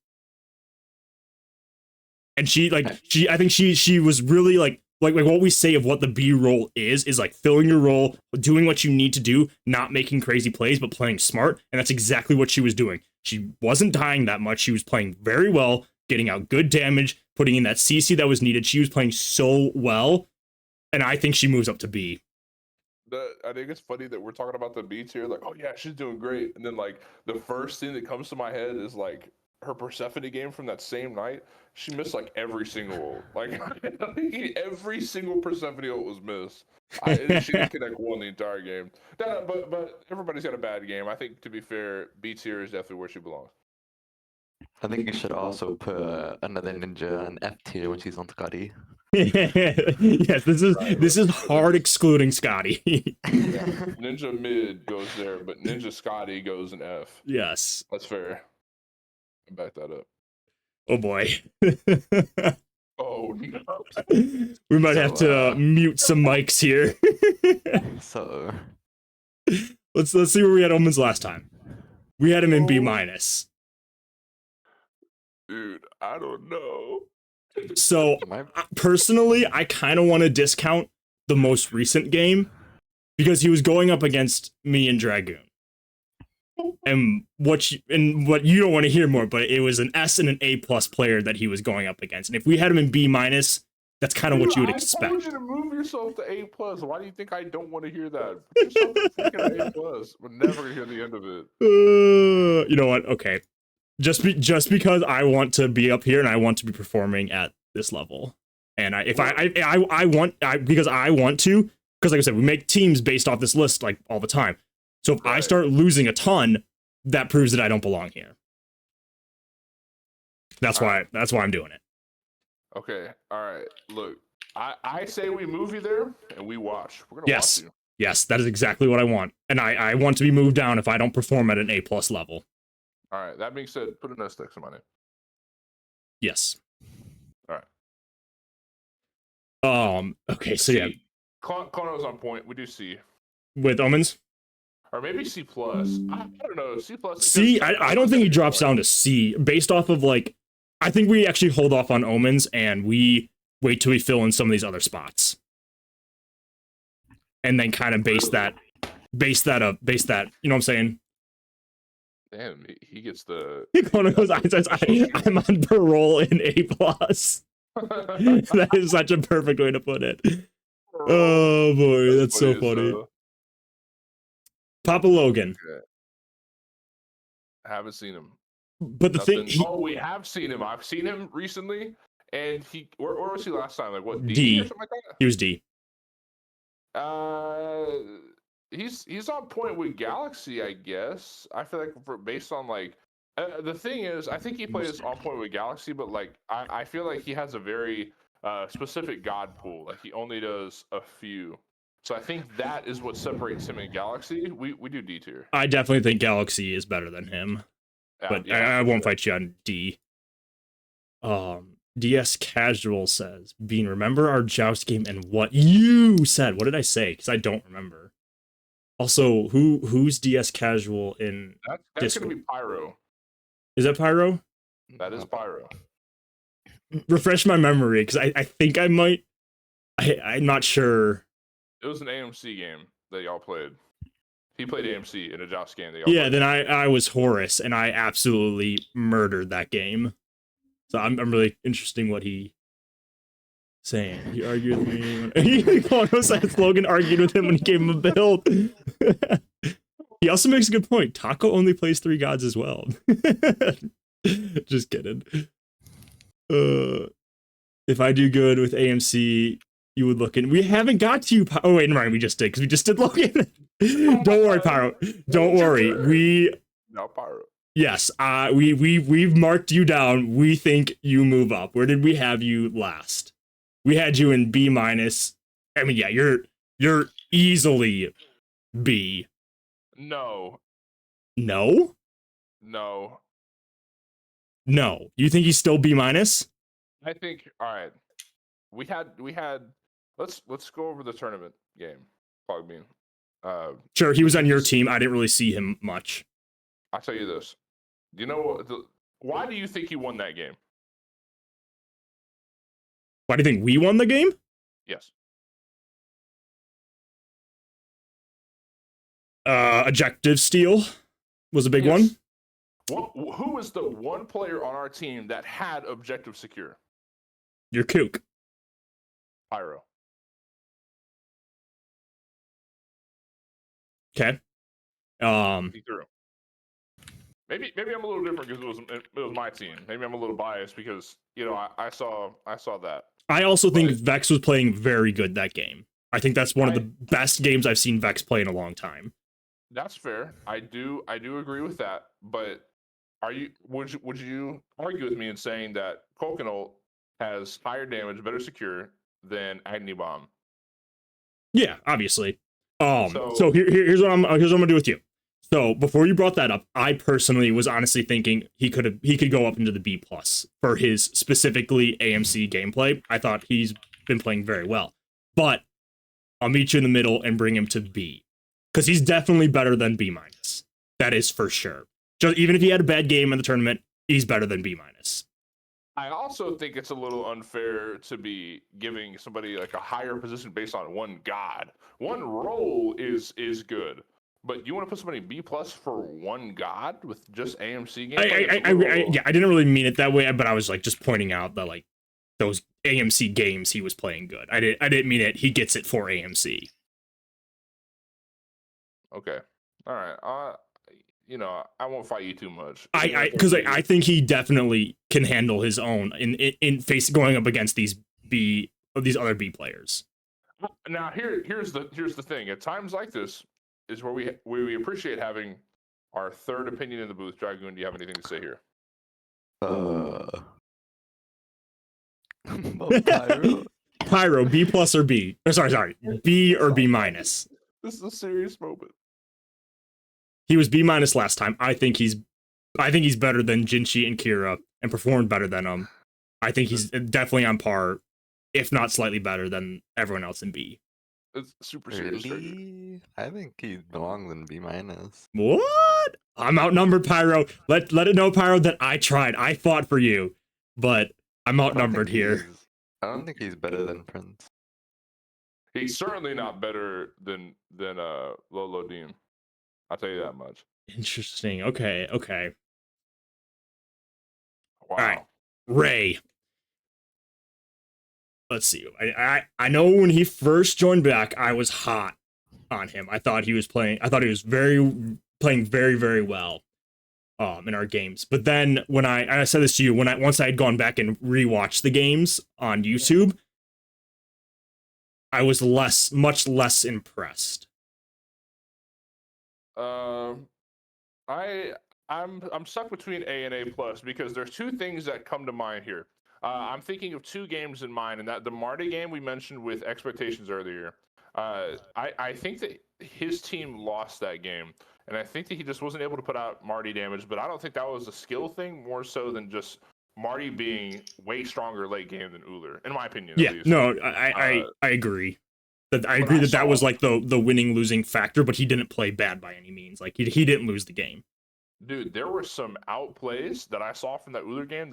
S1: and I think she was really like what we say of what the B role is like filling your role, doing what you need to do, not making crazy plays, but playing smart, and that's exactly what she was doing. She wasn't dying that much. She was playing very well, getting out good damage, putting in that CC that was needed. She was playing so well, and I think she moves up to B.
S2: I think it's funny that we're talking about the B tier, like, oh yeah, she's doing great, and then like the first thing that comes to my head is like her Persephone game from that same night. She missed like every single ult. Like every single Persephone ult was missed. She didn't connect one the entire game. No, but everybody's got a bad game. I think to be fair, B tier is definitely where she belongs.
S3: I think you should also put another Ninja in F tier when she's on Scotty.
S1: Yes, this is hard excluding Scotty.
S2: Ninja mid goes there, but Ninja Scotty goes in F.
S1: Yes,
S2: that's fair. I back that up.
S1: Oh boy.
S2: Oh no.
S1: We might have to mute some mics here.
S3: So
S1: let's see where we had Omens last time. We had him in B-.
S2: Dude, I don't know.
S1: So personally, I kind of want to discount the most recent game because he was going up against me and Dragoon. And what you don't want to hear more, but it was an S and an A plus player that he was going up against. And if we had him in B minus, that's kind of what you would expect.
S2: I told you to move yourself to A plus. Why do you think I don't want to hear that? Put yourself to freaking A plus. We're never gonna hear the end of it.
S1: You know what? Okay, just because I want to be up here and I want to be performing at this level, and because I want to, because like I said, we make teams based off this list like all the time. So if I start losing a ton, that proves that I don't belong here. That's why I'm doing it.
S2: Okay, all right. Look, I say we move you there and we watch. We're gonna watch you.
S1: Yes, that is exactly what I want, and I want to be moved down if I don't perform at an A plus level.
S2: All right. That being said, put an S next to my name.
S1: Yes.
S2: All
S1: right. Okay. So yeah,
S2: Kono's on point. We do C
S1: with Omens.
S2: Or maybe C plus. I don't know. C plus.
S1: C. I don't think he drops down to C based off of like. I think we actually hold off on Omens and we wait till we fill in some of these other spots, and then kind of base that. You know what I'm saying?
S2: Damn, he gets the.
S1: Kono goes. I'm on parole in A plus. That is such a perfect way to put it. Oh boy, that's so funny. Papa Logan.
S2: Okay. I haven't seen him.
S1: But the thing,
S2: we have seen him. I've seen him recently, and where was he last time? Like what?
S1: D.
S2: Or something like that?
S1: He was D.
S2: He's on point with Galaxy, I guess. I feel like based on like the thing is, I think he plays on point with Galaxy, but like I feel like he has a very specific god pool. Like he only does a few. So I think that is what separates him and Galaxy. We do D tier.
S1: I definitely think Galaxy is better than him. But I won't fight you on D. DS Casual says, Bean, remember our Joust game and what you said? What did I say? Because I don't remember. Also, who's DS Casual in
S2: that's
S1: Discord?
S2: Gonna be Pyro.
S1: Is that Pyro?
S2: That is Pyro.
S1: Refresh my memory, because I think I might. I'm not sure.
S2: It was an AMC game that y'all played. He played AMC in a Joust game.
S1: Yeah, then I was Horus, and I absolutely murdered that game. So I'm really interested in what he saying. He argued with me. Logan argued with him when he gave him a build. He also makes a good point. Taco only plays 3 gods as well. Just kidding. If I do good with AMC, you would look in. We haven't got to you. Oh wait, never mind. We just did because we just did Logan. Don't worry, Pyro. Don't worry.
S2: No, Pyro.
S1: Yes, we've marked you down. We think you move up. Where did we have you last? We had you in B minus. I mean, yeah, you're easily B.
S2: No.
S1: No?
S2: No.
S1: No. You think he's still B minus?
S2: I think. All right. We had. Let's go over the tournament game. Plug me in.
S1: Sure, he was on your team. I didn't really see him much.
S2: I'll tell you this. You know why do you think he won that game?
S1: Why do you think we won the game?
S2: Yes.
S1: Objective steal was a big one.
S2: Who was the one player on our team that had objective secure?
S1: Your kook.
S2: Pyro.
S1: Okay.
S2: He threw. Maybe I'm a little different because it was my team. Maybe I'm a little biased because I saw that.
S1: I also think Vex was playing very good that game. I think that's one of the best games I've seen Vex play in a long time.
S2: That's fair. I do agree with that. But would you argue with me in saying that Coconut has higher damage, better secure than Agni Bomb?
S1: Yeah, obviously. So here's what I'm gonna do with you. So before you brought that up, I personally was honestly thinking he could go up into the B plus for his specifically AMC gameplay. I thought he's been playing very well, but I'll meet you in the middle and bring him to B because he's definitely better than B minus. That is for sure. Just even if he had a bad game in the tournament, he's better than B minus.
S2: I also think it's a little unfair to be giving somebody like a higher position based on one god. One role is good, but you want to put somebody B plus for one god with just AMC gameplay? It's a little.
S1: Yeah, I didn't really mean it that way, but I was like just pointing out that like those AMC games he was playing good. I didn't mean it. He gets it for AMC.
S2: Okay, all right. I won't fight you too much.
S1: Because I think he definitely can handle his own in face going up against these other B players.
S2: Now here's the thing. At times like this is where we appreciate having our third opinion in the booth. Dragoon, do you have anything to say here?
S3: Pyro.
S1: Pyro, B plus or B? Or sorry, B or B minus.
S2: This is a serious moment.
S1: He was B minus last time. I think he's better than Jinchi and Kira and performed better than them. I think he's definitely on par, if not slightly better than everyone else in B.
S2: It's super serious.
S3: Really? I think he belongs in B minus.
S1: What? I'm outnumbered, Pyro. Let it know, Pyro, that I tried. I fought for you, but I'm outnumbered here.
S3: I don't think he's better than Prince.
S2: He's certainly not better than Lolo Dean. I'll tell you that much.
S1: Interesting. Okay.
S2: Wow.
S1: All right. Ray. Let's see. I know when he first joined back, I was hot on him. I thought he was playing very, very well in our games. But then when I said this to you, once I had gone back and rewatched the games on YouTube, I was much less impressed.
S2: I'm stuck between A and A plus because there's two things that come to mind here. I'm thinking of two games in mind, and that the Marty game we mentioned with expectations earlier. I think that his team lost that game, and I think that he just wasn't able to put out Marty damage. But I don't think that was a skill thing, more so than just Marty being way stronger late game than Uller, in my opinion.
S1: Yeah,
S2: at least.
S1: no, I agree. I agree that was like the winning losing factor, but he didn't play bad by any means. Like he didn't lose the game.
S2: Dude, there were some outplays that I saw from that Uller game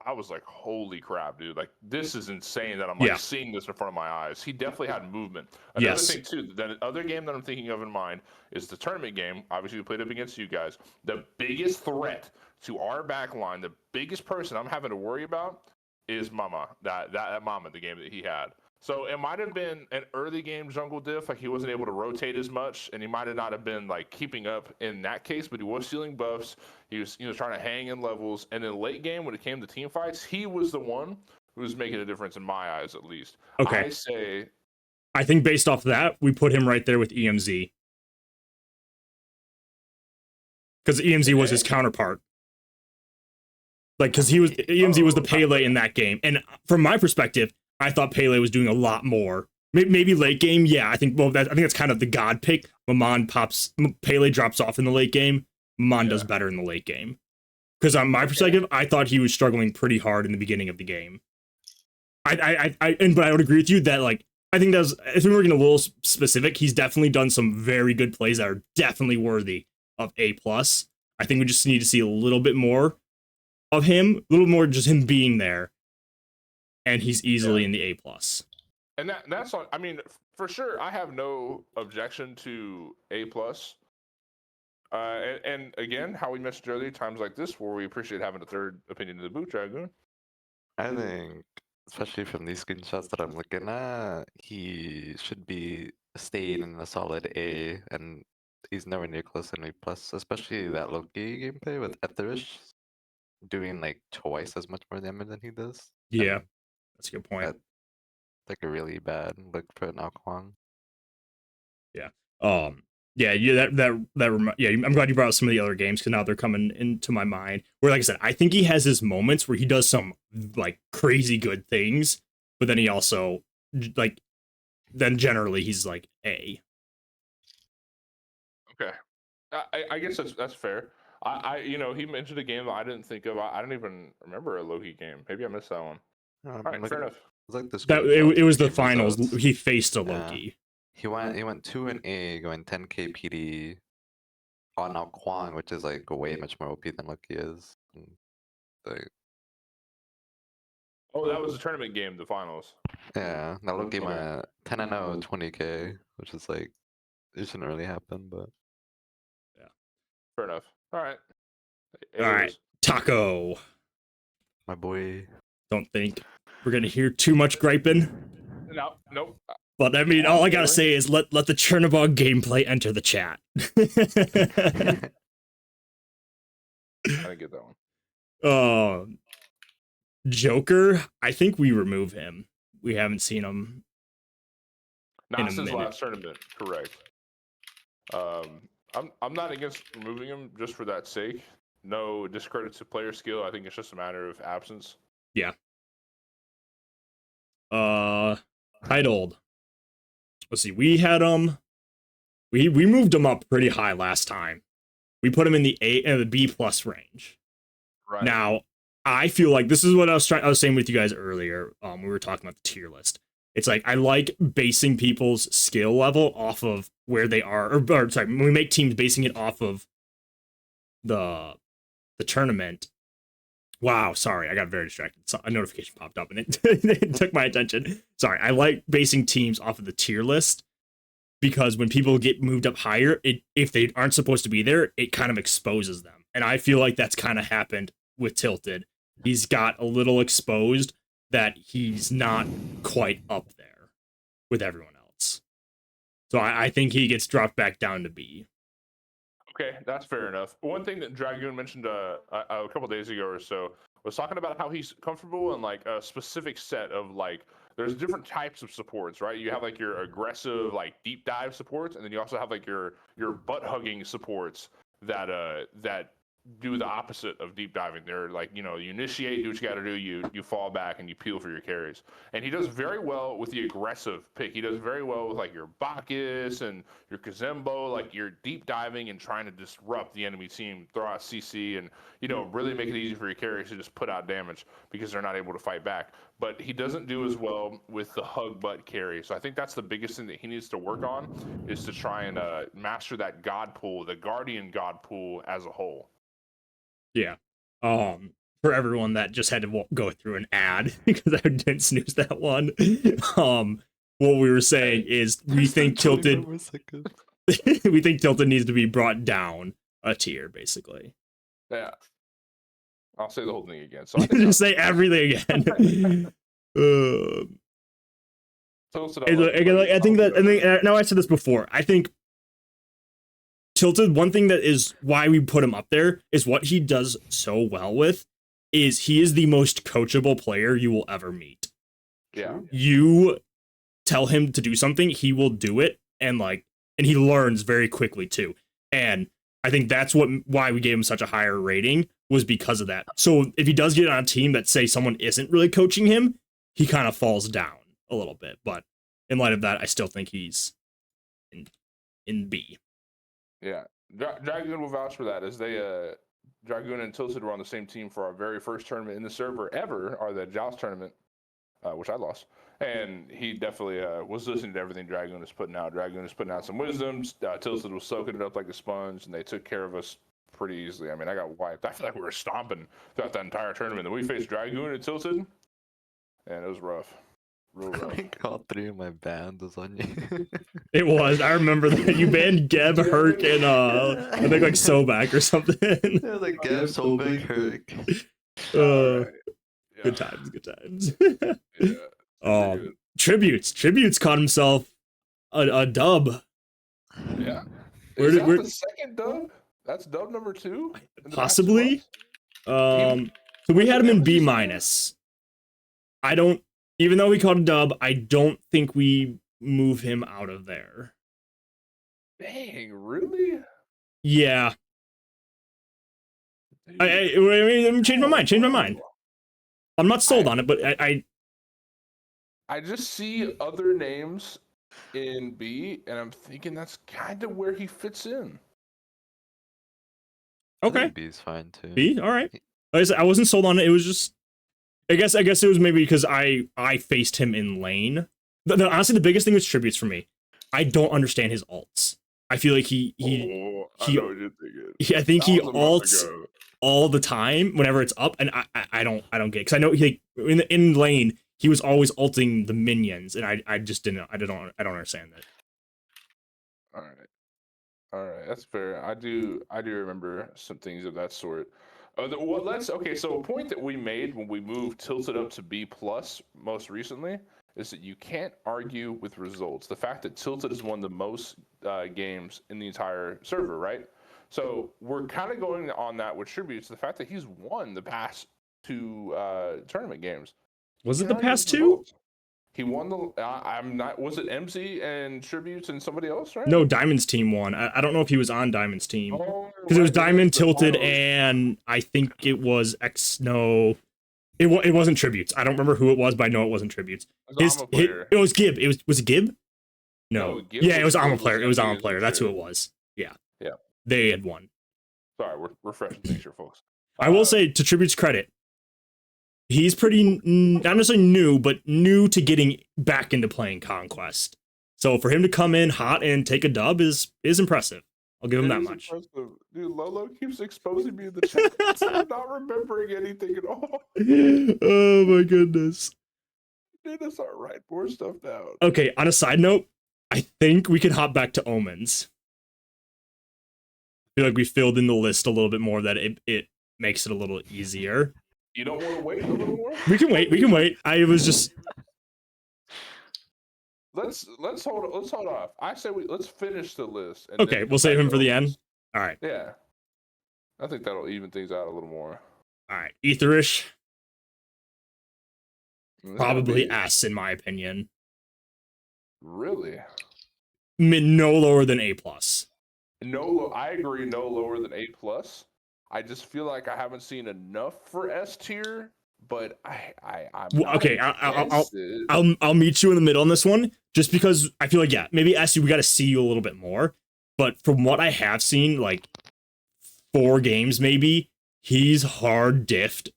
S2: I was like, holy crap, dude! Like this is insane that I'm like seeing this in front of my eyes. He definitely had movement. Another thing too, the other game that I'm thinking of in mind is the tournament game. Obviously, we played up against you guys. The biggest threat to our back line, the biggest person I'm having to worry about is Mama. That Mama, the game that he had. So it might have been an early game jungle diff, like he wasn't able to rotate as much, and he might have not have been like keeping up in that case, but he was stealing buffs. He was trying to hang in levels, and in late game when it came to team fights, he was the one who was making a difference in my eyes, at least.
S1: Okay.
S2: I
S1: think based off that, we put him right there with EMZ. Because EMZ was his counterpart. Like, because EMZ was the Pele in that game. And from my perspective, I thought Pele was doing a lot more. Maybe late game, yeah. I think that's kind of the god pick. Pele drops off in the late game. Maman does better in the late game. Because on my perspective, I thought he was struggling pretty hard in the beginning of the game. But I would agree with you that like I think if we were getting a little specific, he's definitely done some very good plays that are definitely worthy of A plus. I think we just need to see a little bit more of him, a little more just him being there, and he's easily in the A plus.
S2: And that's on. I mean, for sure, I have no objection to A plus. And again, how we mentioned earlier, times like this where we appreciate having a third opinion in the boot, Dragoon.
S3: I think, especially from these screenshots that I'm looking at, he should be staying in a solid A, and he's nowhere near close to an A plus, especially that Loki gameplay with Etherish doing like twice as much more damage than he does.
S1: Yeah, that's a good point.
S3: That's like a really bad look for an Kwang.
S1: Yeah. Yeah, I'm glad you brought up some of the other games because now they're coming into my mind. Where, like I said, I think he has his moments where he does some like crazy good things, but then he also then generally he's like A.
S2: Okay, I guess that's fair. He mentioned a game that I didn't think of. I don't even remember a Loki game. Maybe I missed that one. All right, fair enough.
S1: It was the finals. He faced a Loki.
S3: He went 2-A, going 10k PD on Kwang, which is like way much more OP than Loki is.
S2: Oh, that was the tournament game, the finals.
S3: Yeah, that looked
S2: Okay.
S3: my 10-0, 20K, which is like it shouldn't really happen, but
S2: Fair enough. All right. It
S1: All right,
S2: is.
S1: Taco.
S3: my boy.
S1: Don't think we're gonna hear too much griping.
S2: No, nope.
S1: But I mean, all I gotta say is let the Chernobog gameplay enter the chat.
S2: I didn't get that one.
S1: Joker, I think we remove him. We haven't seen him in
S2: Not
S1: a
S2: since
S1: minute.
S2: last tournament, correct. I'm not against removing him just for that sake. No discredit to player skill. I think it's just a matter of absence.
S1: Yeah. Titled. Let's see. We had him. We moved him up pretty high last time. We put him in the the B plus range.
S2: Right.
S1: Now, I feel like this is what I was saying with you guys earlier. We were talking about the tier list. It's like I like basing people's skill level off of where they are, or sorry, when we make teams basing it off of the tournament. Wow, sorry, I got very distracted. So a notification popped up and it took my attention. Sorry, I like basing teams off of the tier list because when people get moved up higher, if they aren't supposed to be there, it kind of exposes them. And I feel like that's kind of happened with Tilted. He's got a little exposed that he's not quite up there with everyone else. So I think he gets dropped back down to B.
S2: Okay, that's fair enough. One thing that Dragoon mentioned a couple days ago or so was talking about how he's comfortable in like a specific set of like there's different types of supports, right? You have like your aggressive like deep dive supports, and then you also have like your butt hugging supports that that do the opposite of deep diving. They're like, you initiate, do what you got to do, you fall back and you peel for your carries. And he does very well with the aggressive pick. He does very well with like your Bacchus and your Kazembo, like you're deep diving and trying to disrupt the enemy team, throw out CC, and really make it easy for your carries to just put out damage because they're not able to fight back. But he doesn't do as well with the hug butt carry. So I think that's the biggest thing that he needs to work on is to try and master that God pool, the Guardian God pool as a whole.
S1: Yeah. For everyone that just had to go through an ad because I didn't snooze that one. What we were saying is we think Tilted we think Tilted needs to be brought down a tier, basically.
S2: Yeah. I'll say the whole thing again. So I think
S1: just say everything again. I think that now I said this before. I think Tilted, one thing that is why we put him up there is what he does so well with is he is the most coachable player you will ever meet.
S2: Yeah.
S1: You tell him to do something, he will do it, and he learns very quickly too. And I think that's why we gave him such a higher rating was because of that. So if he does get on a team that say someone isn't really coaching him, he kind of falls down a little bit. But in light of that, I still think he's in B.
S2: Yeah, Dragoon will vouch for that, as they Dragoon and Tilted were on the same team for our very first tournament in the server ever, or the Joust tournament, which I lost. And he definitely was listening to everything Dragoon is putting out. Dragoon is putting out some wisdoms. Tilted was soaking it up like a sponge, and they took care of us pretty easily. I mean, I got wiped. I feel like we were stomping throughout that entire tournament. Then we faced Dragoon and Tilted, and it was rough. Real rough.
S3: I think all three of my bands was on you.
S1: It was. I remember that you banned Geb, Herc, and I think like Sobak or something.
S3: It was like Geb, Sobek, Herc.
S2: Yeah.
S1: Good times, good times.
S2: Yeah.
S1: Tributes caught himself a dub.
S2: Yeah.
S1: Where
S2: Is
S1: did
S2: that
S1: where,
S2: the second dub? That's dub number 2?
S1: possibly? So we had him in B minus. I don't, even though we caught a dub, I don't think we move him out of there.
S2: Dang, really?
S1: Yeah. I changed my mind. I'm not sold on it, but
S2: I just see other names in B, and I'm thinking that's kind of where he fits in.
S1: okay.
S3: B is fine too.
S1: B, all right. Like I said, I wasn't sold on it. It was just, I guess it was maybe because I faced him in lane. Honestly, the biggest thing was tributes for me. I don't understand his ults. I feel like
S2: I
S1: he
S2: know what you're thinking.
S1: I think
S2: That
S1: he
S2: was a month
S1: alts
S2: ago.
S1: all the time whenever it's up, and I don't get because I know he in lane he was always ulting the minions, and I just I don't understand that.
S2: All right. All right, that's fair. I do remember some things of that sort. What let's okay. So a point that we made when we moved Tilted up to B plus most recently is that you can't argue with results. The fact that Tilted has won the most games in the entire server, right? So we're kind of going on that with tributes. The fact that he's won the past two tournament games.
S1: Was
S2: You
S1: it the
S2: can't argue
S1: past
S2: with
S1: two?
S2: results. He won the. I'm not. Was it MZ and tributes and somebody else? Right?
S1: No, Diamond's team won. I don't know if he was on Diamond's team
S2: Oh,
S1: because it was
S2: right, that is
S1: Diamond,
S2: the
S1: Tilted,
S2: finals.
S1: and I think it was X. No, it wasn't tributes. I don't remember who it was, but I know it wasn't tributes.
S2: I'm a player.
S1: It was Gib. Was it Gib? No.
S2: No, Gib
S1: Yeah, it was
S2: Gib
S1: Alma player. It was
S2: MZ
S1: Alma
S2: and
S1: player. That's who it
S2: True.
S1: was. Yeah.
S2: Yeah.
S1: They had won.
S2: Sorry, we're refreshing things here, folks.
S1: I will say, to Tribute's credit, he's pretty, not necessarily new, but new to getting back into playing Conquest. So for him to come in hot and take a dub is impressive. I'll give him that much.
S2: Impressive. Dude, Lolo keeps exposing me in the chat. I'm not remembering anything at all.
S1: Oh my goodness.
S2: Dude, that's all right. More stuff down.
S1: Okay, on a side note, I think we can hop back to Omens. I feel like we filled in the list a little bit more, that it makes it a little easier.
S2: You don't want to wait a little more?
S1: We can wait. I was just
S2: Let's hold off. I say let's finish the list. And
S1: okay.
S2: then
S1: We'll save
S2: back
S1: him
S2: to
S1: for the
S2: Omens.
S1: end. All right.
S2: Yeah. I think that'll even things out a little more.
S1: All right. Etherish,
S2: This
S1: probably
S2: gotta be-
S1: S in my opinion.
S2: Really?
S1: No lower than A plus.
S2: I agree. No lower than A plus. I just feel like I haven't seen enough for S tier, but I'm
S1: Well,
S2: not
S1: okay,
S2: against it.
S1: I'll meet you in the middle on this one, just because I feel like, yeah, maybe S, we got to see you a little bit more. But from what I have seen, like 4 games maybe, he's hard diffed.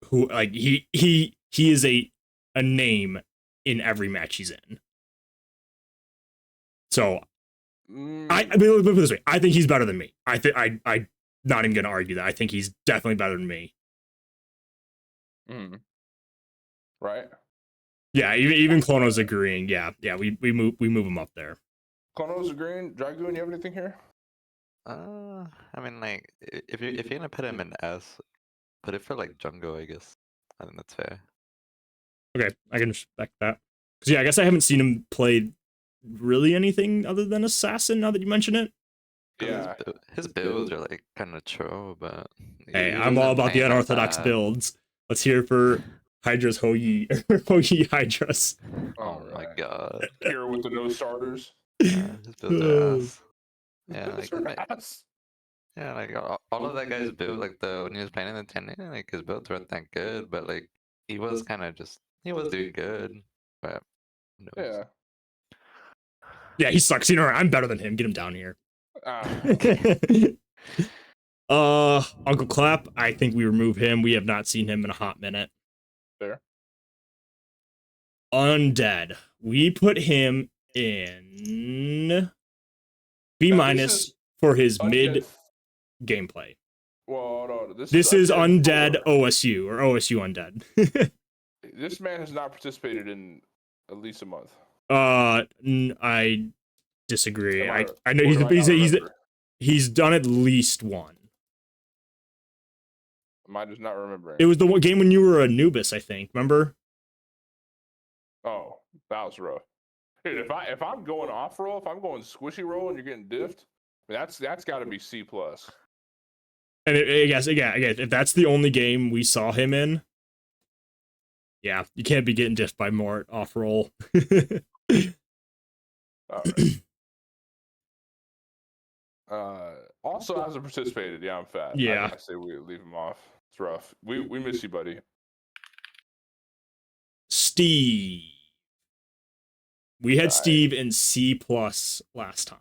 S1: Who like he is a name in every match he's in. So I mean, let's put it this way. I think he's better than me. I not even gonna argue that. I think he's definitely better than me.
S2: Right.
S1: Yeah, even Klono's agreeing. Yeah, we move him up there.
S2: Kono's agreeing. Dragoon, you have anything here?
S3: I mean, like, if you're gonna put him in S, put it for like Jungo, I guess. I think that's fair.
S1: Okay, I can respect that. Because yeah, I guess I haven't seen him play really anything other than Assassin. Now that you mention it.
S3: 'Cause
S2: Yeah.
S3: his builds are like kind of troll, but
S1: Hey,
S3: he
S1: I'm all
S3: doesn't
S1: about the
S3: play like
S1: unorthodox
S3: that.
S1: builds. Let's hear it for Hydra's Hoyi Hoyi Hydras.
S3: Oh my
S2: Alright.
S3: god.
S2: Here with the no starters.
S3: His builds are ass. Yeah,
S2: Those
S3: like,
S2: are ass.
S3: yeah, like all of that guy's build, like when he was playing in the 10, like his builds weren't that good, but like he was kind of just he was doing good, but no.
S2: Yeah.
S1: Yeah, he sucks. You know, I'm better than him. Get him down here. Uncle Clap. I think we remove him. We have not seen him in a hot minute.
S2: There.
S1: Undead. We put him in B
S2: Now,
S1: minus for his mid
S2: Undead.
S1: gameplay.
S2: Well, no,
S1: This is Undead
S2: for-
S1: OSU or OSU Undead.
S2: This man has not participated in at least a month.
S1: I disagree.
S2: Am
S1: I know
S2: or do I not remember?
S1: he's done at least one.
S2: Am I just not remembering?
S1: It was the one game when you were Anubis, I think. Remember?
S2: Oh, that was rough. Dude, if I'm going off roll, if I'm going squishy roll, and you're getting diffed, that's got to be C plus.
S1: And I guess, again, if that's the only game we saw him in, yeah, you can't be getting diffed by Mort off roll.
S2: Also hasn't participated. Yeah, I'm fat.
S1: Yeah.
S2: I say we leave him off. It's rough. We miss you, buddy.
S1: Steve. We had
S2: Right.
S1: Steve in C plus last time.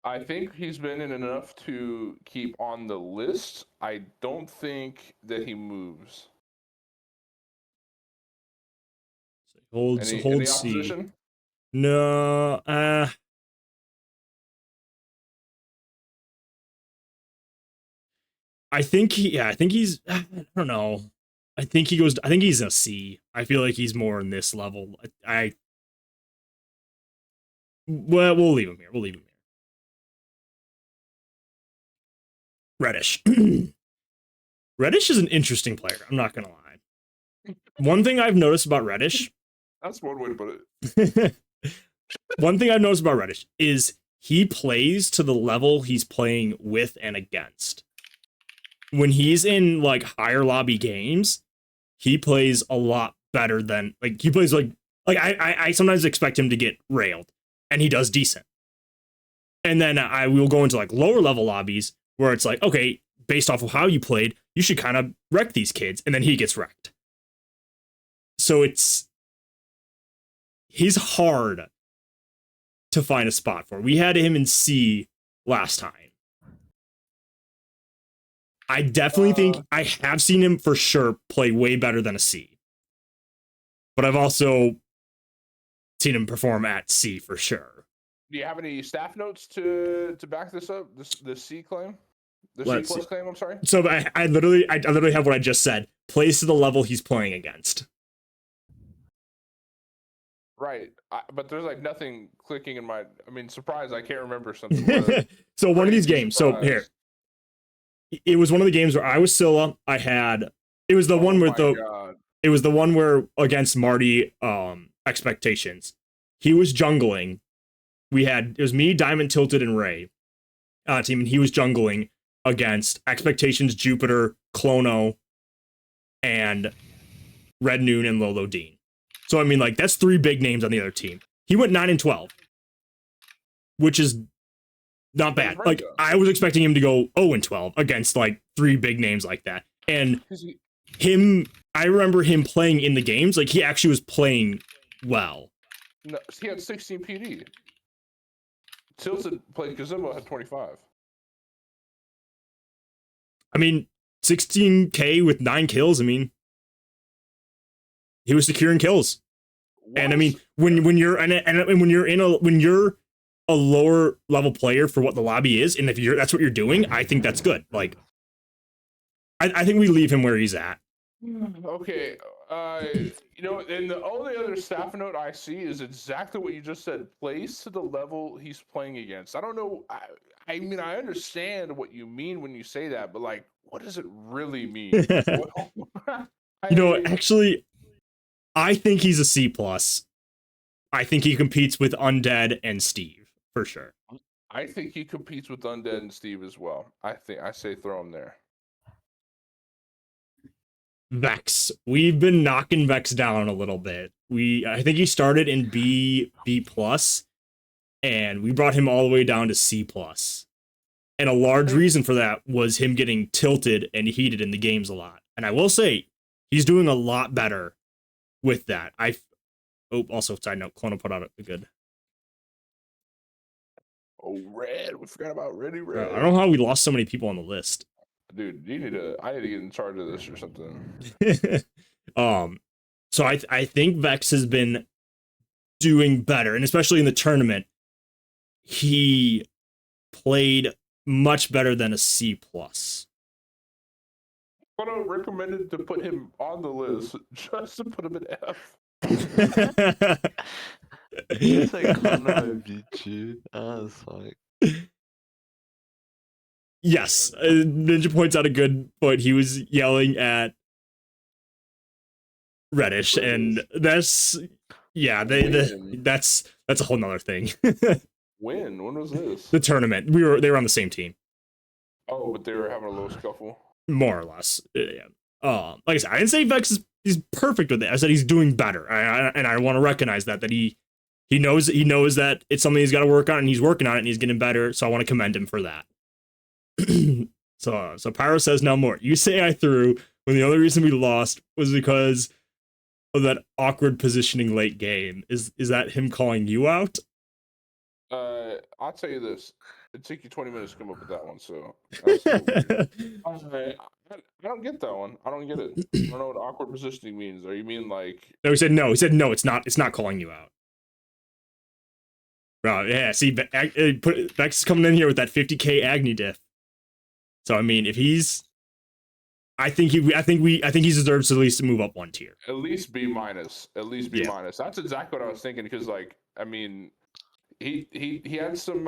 S2: I think he's been in enough to keep on the list. I don't think that he moves.
S1: Hold
S2: Any
S1: C.
S2: opposition?
S1: No, I think he's I don't know. I think he's a C. I feel like he's more in this level. Well, we'll leave him here. Reddish. Reddish is an interesting player. I'm not gonna lie. One thing I've noticed about Reddish.
S2: That's one way to put it.
S1: One thing I've noticed about Reddish is he plays to the level he's playing with and against. When he's in like higher lobby games, he plays a lot better than like he plays like I sometimes expect him to get railed, and he does decent. And then I will go into like lower level lobbies where it's like, okay, based off of how you played, you should kind of wreck these kids, and then he gets wrecked. So he's hard to find a spot for. We had him in C last time. I definitely think I have seen him for sure play way better than a C. But I've also seen him perform at C for sure.
S2: Do you have any staff notes to back this up? The C claim? The C plus claim, I'm sorry?
S1: So I literally have what I just said. Plays to the level he's playing against.
S2: Right. But there's like nothing clicking in my... I mean, surprise, I can't remember something.
S1: So one of these games. So here. It was one of the games where I was Scylla. It was the one with it was the one where against Marty expectations. He was jungling. It was me, Diamond, Tilted, and Ray team, and he was jungling against expectations, Jupiter, Clono, and Red Noon and Lolo Dean. So I mean, like, that's 3 big names on the other team. He went 9-12, which is not bad. Like, I was expecting him to go 0-12 against like 3 big names like that. And I remember him playing in the games. Like, he actually was playing well.
S2: No, he had 16 PD. Tilted played Gazimbo had 25.
S1: I mean, 16K with 9 kills. I mean, he was securing kills. What? And I mean, when you're a lower level player for what the lobby is, and if that's what you're doing, I think that's good. Like, I think we leave him where he's at.
S2: Okay, and the only other staff note I see is exactly what you just said. Plays to the level he's playing against. I don't know. I mean, I understand what you mean when you say that, but like, what does it really mean?
S1: Actually, I think he's a C+. I think he competes with Undead and Steve for sure.
S2: I think he competes with Undead and Steve as well. I say throw him there.
S1: Vex. We've been knocking Vex down a little bit. I think he started in B+, and we brought him all the way down to C+. And a large reason for that was him getting tilted and heated in the games a lot. And I will say, he's doing a lot better with that. Also, side note, Clono put out a good...
S2: Oh, Red. We forgot about Red.
S1: I don't know how we lost so many people on the list.
S2: Dude, I need to get in charge of this or something.
S1: So I think Vex has been doing better, and especially in the tournament, he played much better than a C+.
S2: I recommended to put him on the list just to put him in F.
S3: It's like, I beat you. That's like...
S1: Yes, Ninja points out a good point. He was yelling at Reddish, and that's a whole nother thing.
S2: When was this?
S1: The tournament. They were on the same team.
S2: Oh, but they were having a little scuffle.
S1: More or less, yeah. Like I said, I didn't say Vex he's perfect with it. I said he's doing better, and I want to recognize that he knows that it's something he's got to work on, and he's working on it, and he's getting better. So I want to commend him for that. So Pyro says no more. You say I threw when the only reason we lost was because of that awkward positioning late game. Is that him calling you out?
S2: I'll tell you this. It took you 20 minutes to come up with that one, so I don't get that one. I don't get it. I don't know what awkward positioning means. Or you mean like...
S1: No, he said no. He said no, it's not calling you out. Bro, yeah, see, Vex is coming in here with that 50k Agni diff. So, I mean, if he's I think he deserves to at least move up one tier.
S2: At least B minus. At least B
S1: Yeah.
S2: minus. That's exactly what I was thinking. Because like, I mean, he had some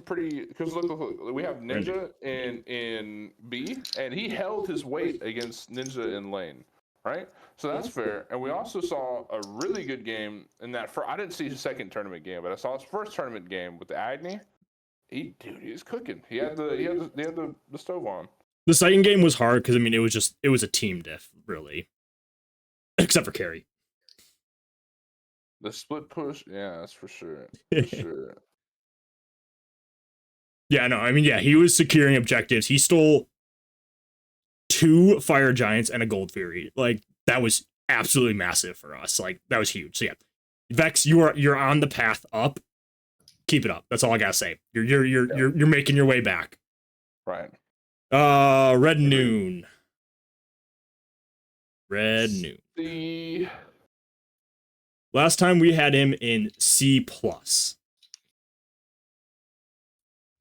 S2: pretty. Because look, we have Ninja in B, and he held his weight against Ninja in lane, right? So that's fair. And we also saw a really good game in that. I didn't see his second tournament game, but I saw his first tournament game with the Agni. He was cooking. He had the stove on.
S1: The second game was hard because I mean it was a team diff really, except for carry.
S2: The split push, yeah, that's for sure. For sure.
S1: Yeah, no, I mean yeah, he was securing objectives. He stole 2 fire giants and a gold fury. Like that was absolutely massive for us. Like that was huge. So yeah, Vex, you're on the path up. Keep it up. That's all I gotta say. You're making your way back.
S2: Right.
S1: Red Noon. Red Noon.
S2: The
S1: last time we had him in C plus.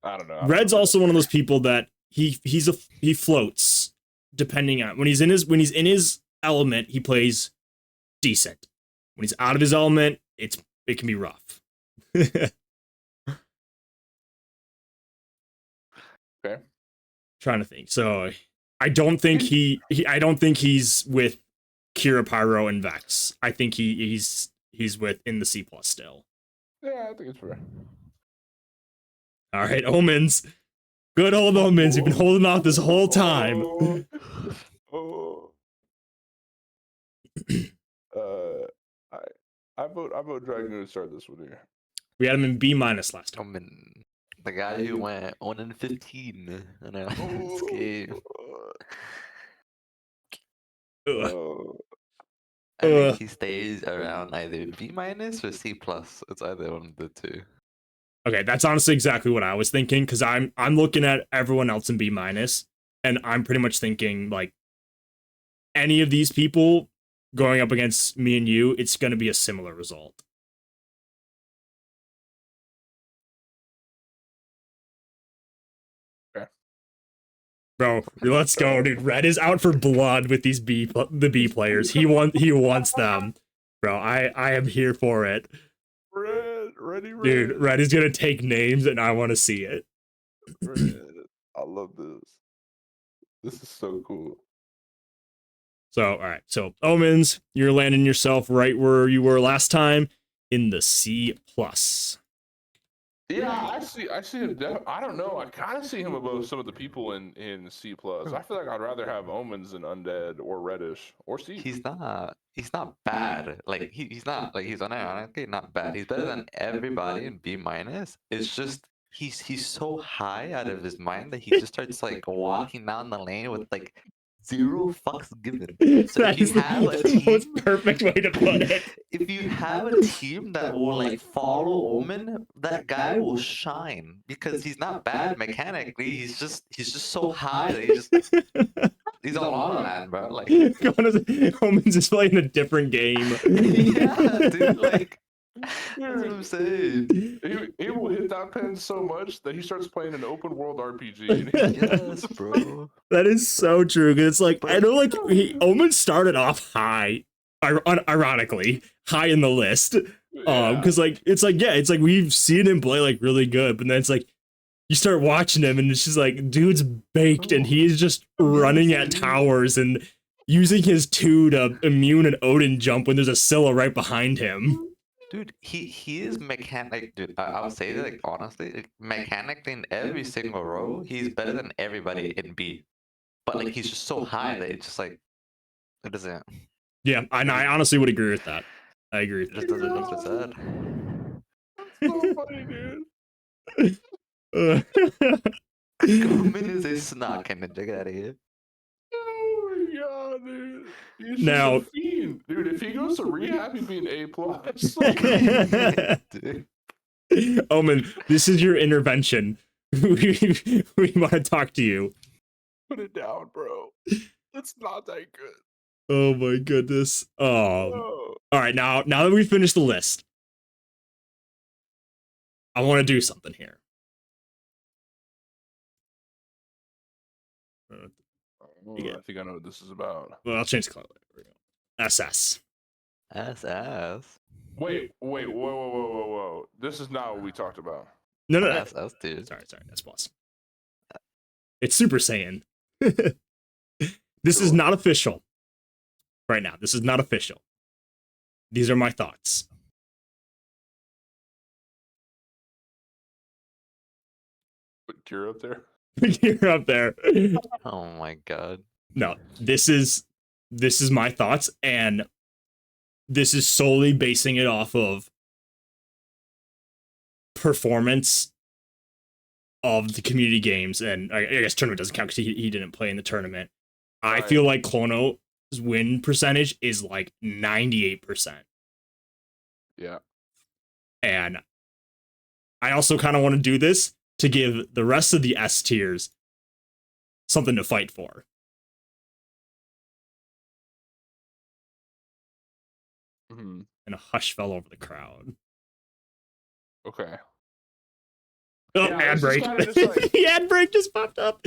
S2: I don't know.
S1: Red's also one of those people that he floats depending on when he's in his element, he plays decent. When he's out of his element, it can be rough.
S2: Okay.
S1: Trying to think. So I don't think he's with Kira Pyro and Vex. I think he's with in the C plus still.
S2: Yeah, I think it's fair.
S1: All right, Omens. Good old Omens. You've been holding off this whole time.
S2: I vote Dragon to start this one here.
S1: We had him in B minus last time.
S3: Omen, the guy who went 1-15 in a this game. I think he stays around either B minus or C plus. It's either one of the two.
S1: Okay, that's honestly exactly what I was thinking because I'm looking at everyone else in B minus, and I'm pretty much thinking like any of these people going up against me and you, it's going to be a similar result.
S2: Okay.
S1: Bro, let's go, dude. Red is out for blood with these the B players. He wants them, bro. I am here for it.
S2: Red.
S1: Dude, Red is gonna take names, and I want to see it.
S2: Red. I love this. This is so cool.
S1: So, all right. So, Omens, you're landing yourself right where you were last time in the C plus.
S2: Yeah, I see him. I don't know. I kind of see him above some of the people in C plus. I feel like I'd rather have Omens than Undead or Reddish or C.
S3: He's not bad. Like he's not like he's honestly not bad. He's better than everybody in B minus. It's just he's so high out of his mind that he just starts like walking down the lane with like 0 fucks given. So
S1: That is the most perfect way to put it.
S3: If you have a team that will like follow Omen, that guy will shine because he's not bad mechanically. He's just so high that he's all on that, bro. Like
S1: Omens is playing a different game.
S3: Yeah, dude. Like that's what I'm saying.
S2: He will hit that pen so much that he starts playing an open world RPG.
S3: Yes, bro.
S1: That is so true. Cause it's like I know, like Omen started off high, ironically high in the list. Because like it's like we've seen him play like really good, but then it's like you start watching him and it's just like dude's baked and he's just running at towers and using his 2 to immune an Odin jump when there's a Scylla right behind him.
S3: Dude, he is mechanic. Dude, I would say that, like, honestly, like, mechanically in every single row, he's better than everybody in B. But like he's just so high that it's just like it doesn't.
S1: Yeah, I honestly would agree with that. I agree.
S3: It just doesn't look so sad.
S2: That's so funny, dude.
S3: Goldman is a snot kind of get out of here.
S2: Oh my god, dude. He's
S1: now,
S2: just a fiend. Dude, if he goes to rehab, he'd be an A plus.
S1: Omen, this is your intervention. we want to talk to you.
S2: Put it down, bro. It's not that good.
S1: Oh my goodness. Oh. All right, now that we've finished the list, I want to do something here.
S2: Oh,
S1: Yeah.
S2: I think I know what this is about.
S1: Well, I'll change the color. There we go. SS.
S3: SS.
S2: Wait, whoa. This is not what we talked about.
S1: No, no, no.
S3: SS, dude.
S1: Sorry, S plus. It's Super Saiyan. This is not official. Right now, this is not official. These are my thoughts.
S2: Put Kira up there.
S1: You're up there.
S3: Oh my god.
S1: No, this is my thoughts, and this is solely basing it off of performance of the community games, and I guess tournament doesn't count because he didn't play in the tournament. I feel like Clono's win percentage is like 98%.
S2: Yeah.
S1: And I also kind of want to do this to give the rest of the S tiers something to fight for.
S2: Mm-hmm.
S1: And a hush fell over the crowd.
S2: Okay.
S1: Oh,
S2: Yeah,
S1: ad
S2: this is
S1: break.
S2: kinda just like-
S1: The ad break just popped up.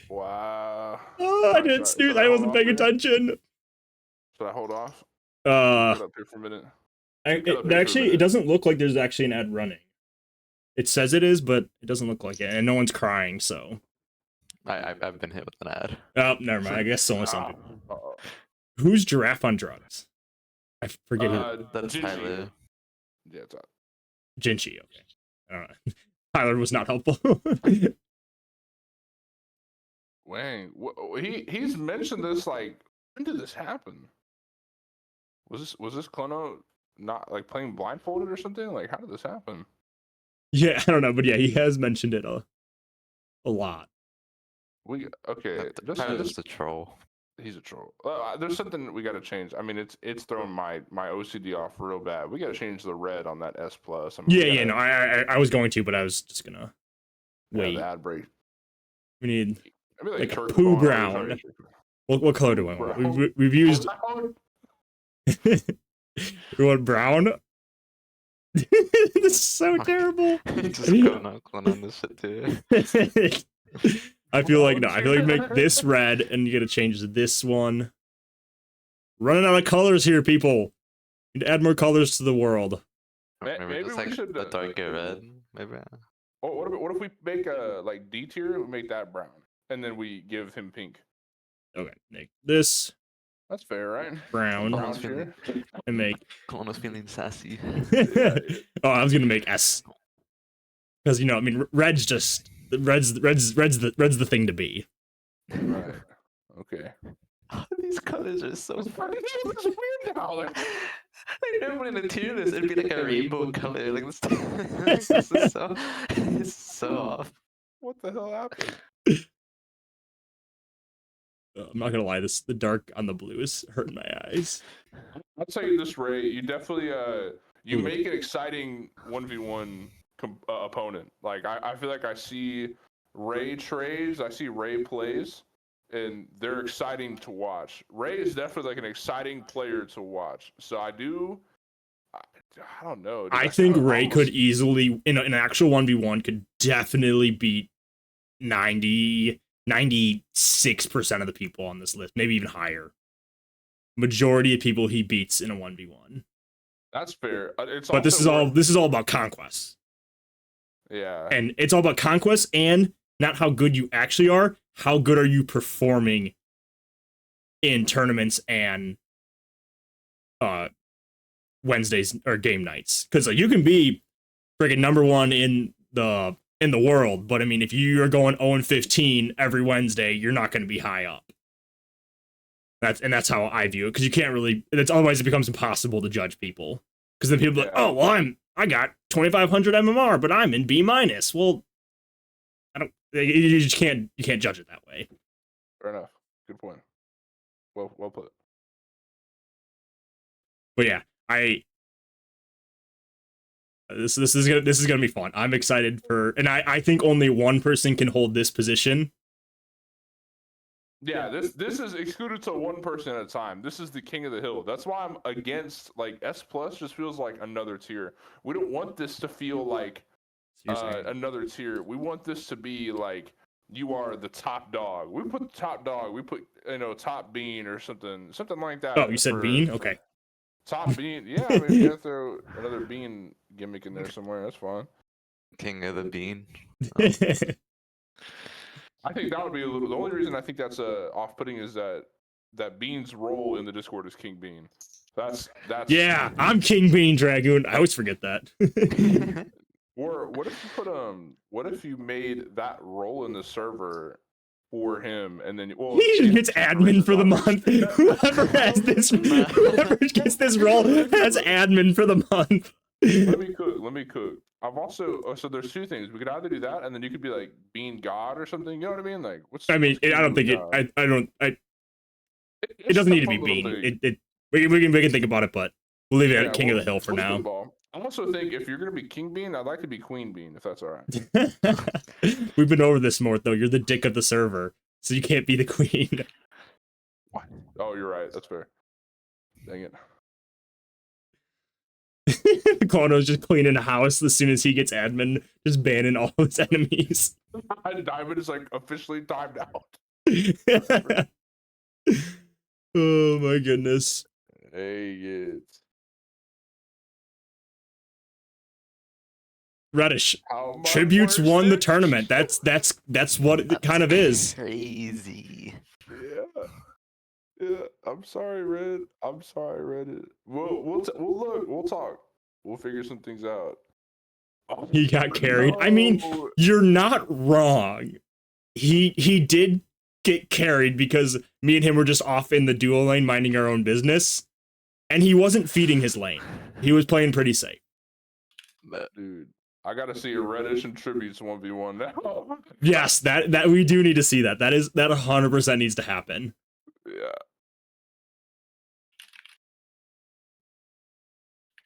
S2: Wow.
S1: Oh, I didn't snooze. I wasn't paying attention.
S2: Should I hold off?
S1: Uh,
S2: Put up here for a minute.
S1: it doesn't look like there's actually an ad running. It says it is, but it doesn't look like it, and no one's crying. So
S3: I've been hit with an ad.
S1: oh, never mind. I guess only some people.
S2: Uh-oh.
S1: Who's Giraffe on Drugs? I forget who.
S3: That's
S2: Gingy.
S3: Tyler.
S2: Yeah, it's up.
S1: Jinchi. Okay. I don't know. Tyler was not helpful.
S2: Wang. He's mentioned this like, when did this happen? Was this Clono not like playing blindfolded or something? Like, how did this happen?
S1: Yeah, I don't know, but yeah, he has mentioned it a lot.
S3: Tyler's a troll.
S2: He's a troll. There's something we got to change. I mean, it's throwing my OCD off real bad. We got to change the red on that S plus.
S1: No, I was going to, but I was just gonna wait.
S2: The ad break.
S1: We need
S2: Like
S1: a poo brown. What color do I want? We've used. We want brown. This is so terrible.
S3: Just going on this shit too.
S1: I feel like make this red, and you gotta change this one. Running out of colors here, people. Need to add more colors to the world.
S2: Maybe
S3: just
S2: we
S3: like
S2: should,
S3: a darker red. Maybe.
S2: What if we make a like D tier? We make that brown, and then we give him pink.
S1: Okay, make this
S2: That's fair, right?
S1: brown,
S3: Brown
S2: tier.
S1: and make.
S3: Clono's feeling sassy.
S1: Oh, I was gonna make S, because I mean, red's the thing to be.
S2: Right. Okay.
S3: These colors are so funny.
S2: It's weird now. Like,
S3: Like, in a tier list, it'd be like a rainbow color. Like this is so, it's so off.
S2: what the hell happened?
S1: I'm not gonna lie, the dark on the blue is hurting my eyes.
S2: I'll tell you this, Ray. You definitely you make an exciting 1v1 opponent. Like I feel like I see Ray trades, I see Ray plays, and they're exciting to watch. Ray is definitely like an exciting player to watch. So I don't know. Dude.
S1: I think Ray could easily, in an actual 1v1, could definitely beat 96% of the people on this list, maybe even higher. Majority of people he beats in a 1v1.
S2: That's fair.
S1: But this is all about conquest.
S2: Yeah.
S1: And it's all about conquest and not how good you actually are, how good are you performing in tournaments and Wednesdays or game nights. Because you can be freaking number one in the world, but I mean, if you're going 0-15 every Wednesday, you're not going to be high up. That's how I view it, because you can't really. Otherwise, it becomes impossible to judge people. Because then people are like, oh well, I got 2,500 MMR, but I'm in B-. Well, I don't. You just can't judge it that way.
S2: Fair enough. Good point. Well put.
S1: But yeah, this is gonna be fun. I'm excited and I think only one person can hold this position.
S2: Yeah, this is excluded to one person at a time. This is the king of the hill. That's why I'm against, like, S plus just feels like another tier. We don't want this to feel like another tier. We want this to be like you are the top dog. We put top dog. We put top bean or something like that.
S1: Oh, you said bean? Okay.
S2: Top bean. Yeah, I mean, if you have to throw another bean gimmick in there somewhere, that's fine.
S3: King of the bean.
S2: I think that would be a little. The only reason I think that's off-putting is that Bean's role in the Discord is King Bean. That's
S1: Yeah, I'm King Bean Dragoon. I always forget that.
S2: Or what if you put what if you made that role in the server for him, and then
S1: he just gets admin for the month. Whoever gets this role has admin for the month.
S2: Let me cook. I've also so there's two things. We could either do that, and then you could be like Bean God or something. You know what I mean? Like
S1: I don't think it. I don't. It doesn't need to be Bean. We can think about it, but we'll leave it at King of the Hill for now.
S2: I also think if you're gonna be King Bean, I'd like to be Queen Bean, if that's all right.
S1: We've been over this more though. You're the dick of the server, so you can't be the queen.
S2: What? Oh, you're right. That's fair. Dang it.
S1: Kono's just cleaning a house as soon as he gets admin, just banning all his enemies.
S2: Diamond is like officially timed out.
S1: Oh my goodness.
S2: Dang it.
S1: Reddish. Tributes won the tournament. That's what it kind of is.
S3: Crazy.
S2: Yeah. I'm sorry, Red. I'm sorry, Reddit. We'll talk. We'll figure some things out. Oh,
S1: he got carried. No. I mean, you're not wrong. He did get carried because me and him were just off in the duo lane minding our own business, and he wasn't feeding his lane. He was playing pretty safe.
S2: Dude. I gotta see a Reddish and Tributes 1v1 now.
S1: Yes, that we do need to see that. That 100% needs to happen.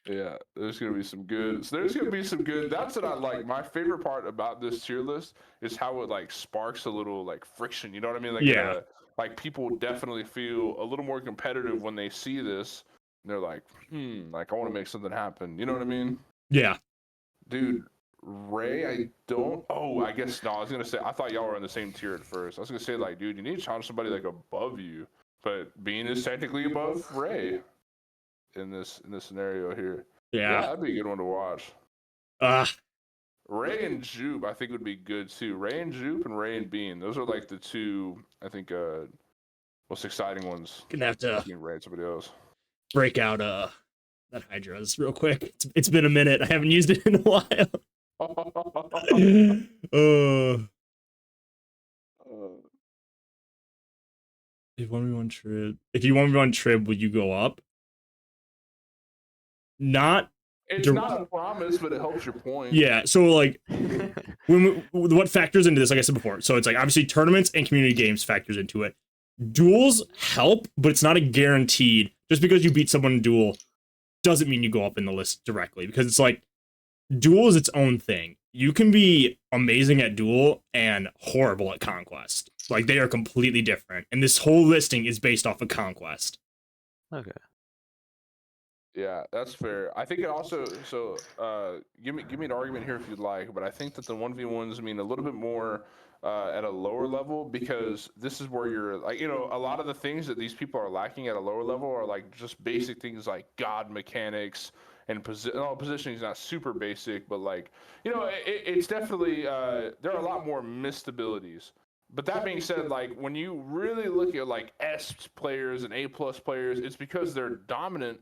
S2: Yeah, there's gonna be some good. So there's gonna be some good. That's what I like. My favorite part about this tier list is how it like sparks a little like friction. You know what I mean? Like like people definitely feel a little more competitive when they see this. And they're like, like I want to make something happen. You know what I mean?
S1: Yeah.
S2: Dude, Ray, I don't. Oh, I guess no. I was gonna say I thought y'all were in the same tier at first. I was gonna say like, dude, you need to challenge somebody like above you, but Bean is technically above Ray in this scenario here. Yeah, that'd be a good one to watch. Ray and Jupe, I think would be good too. Ray and Jupe and Ray and Bean. Those are like the two I think most exciting ones.
S1: Gonna have to
S2: Ray and somebody else.
S1: Break out that Hydra's real quick. It's been a minute. I haven't used it in a while. If you want me on trib, will you go up?
S2: It's not a promise, but it helps your point.
S1: Yeah, so like what factors into this, like I said before, so it's like obviously tournaments and community games factors into it. Duels help, but it's not a guaranteed. Just because you beat someone in duel doesn't mean you go up in the list directly, because it's like duel is its own thing. You can be amazing at duel and horrible at conquest. Like they are completely different, and this whole listing is based off of conquest.
S3: Okay.
S2: Yeah, that's fair. I think it also give me an argument here if you'd like, but I think that the 1v1s mean a little bit more at a lower level, because this is where you're like, a lot of the things that these people are lacking at a lower level are like just basic things like god mechanics and positioning is not super basic, but like it's definitely there are a lot more missed abilities. But that being said, like when you really look at like S players and A+ players, it's because they're dominant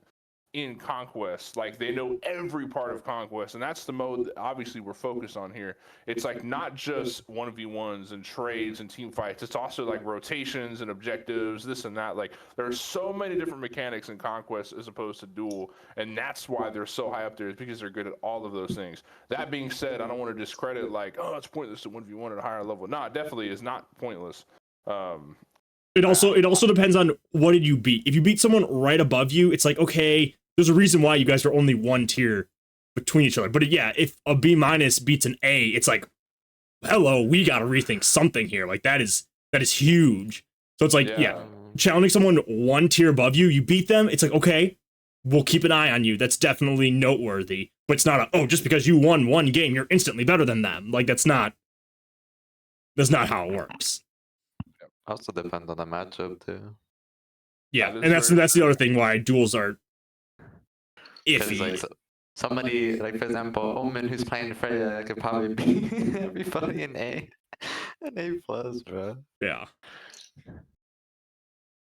S2: in conquest. Like they know every part of conquest, and that's the mode that obviously we're focused on here. It's like not just 1v1s and trades and team fights, it's also like rotations and objectives, this and that. Like there are so many different mechanics in conquest as opposed to duel, and that's why they're so high up there, is because they're good at all of those things. That being said, I don't want to discredit like, oh, it's pointless to 1v1 at a higher level. No, it definitely is not pointless. It
S1: also depends on what did you beat. If you beat someone right above you, it's like, okay, there's a reason why you guys are only one tier between each other. But yeah, if a B- beats an A, it's like, hello, we got to rethink something here. Like that is huge. So it's like, yeah, challenging someone one tier above you, you beat them. It's like, okay, we'll keep an eye on you. That's definitely noteworthy. But it's not just because you won one game, you're instantly better than them. Like that's not That's not how it works.
S3: Also depends on the matchup too.
S1: Yeah,
S2: That
S1: and
S2: is
S1: that's
S2: very
S1: the other thing why duels are
S3: Because
S1: iffy.
S3: like somebody like for example, Omen who's playing Freya could probably be everybody an A plus, bro.
S1: Yeah.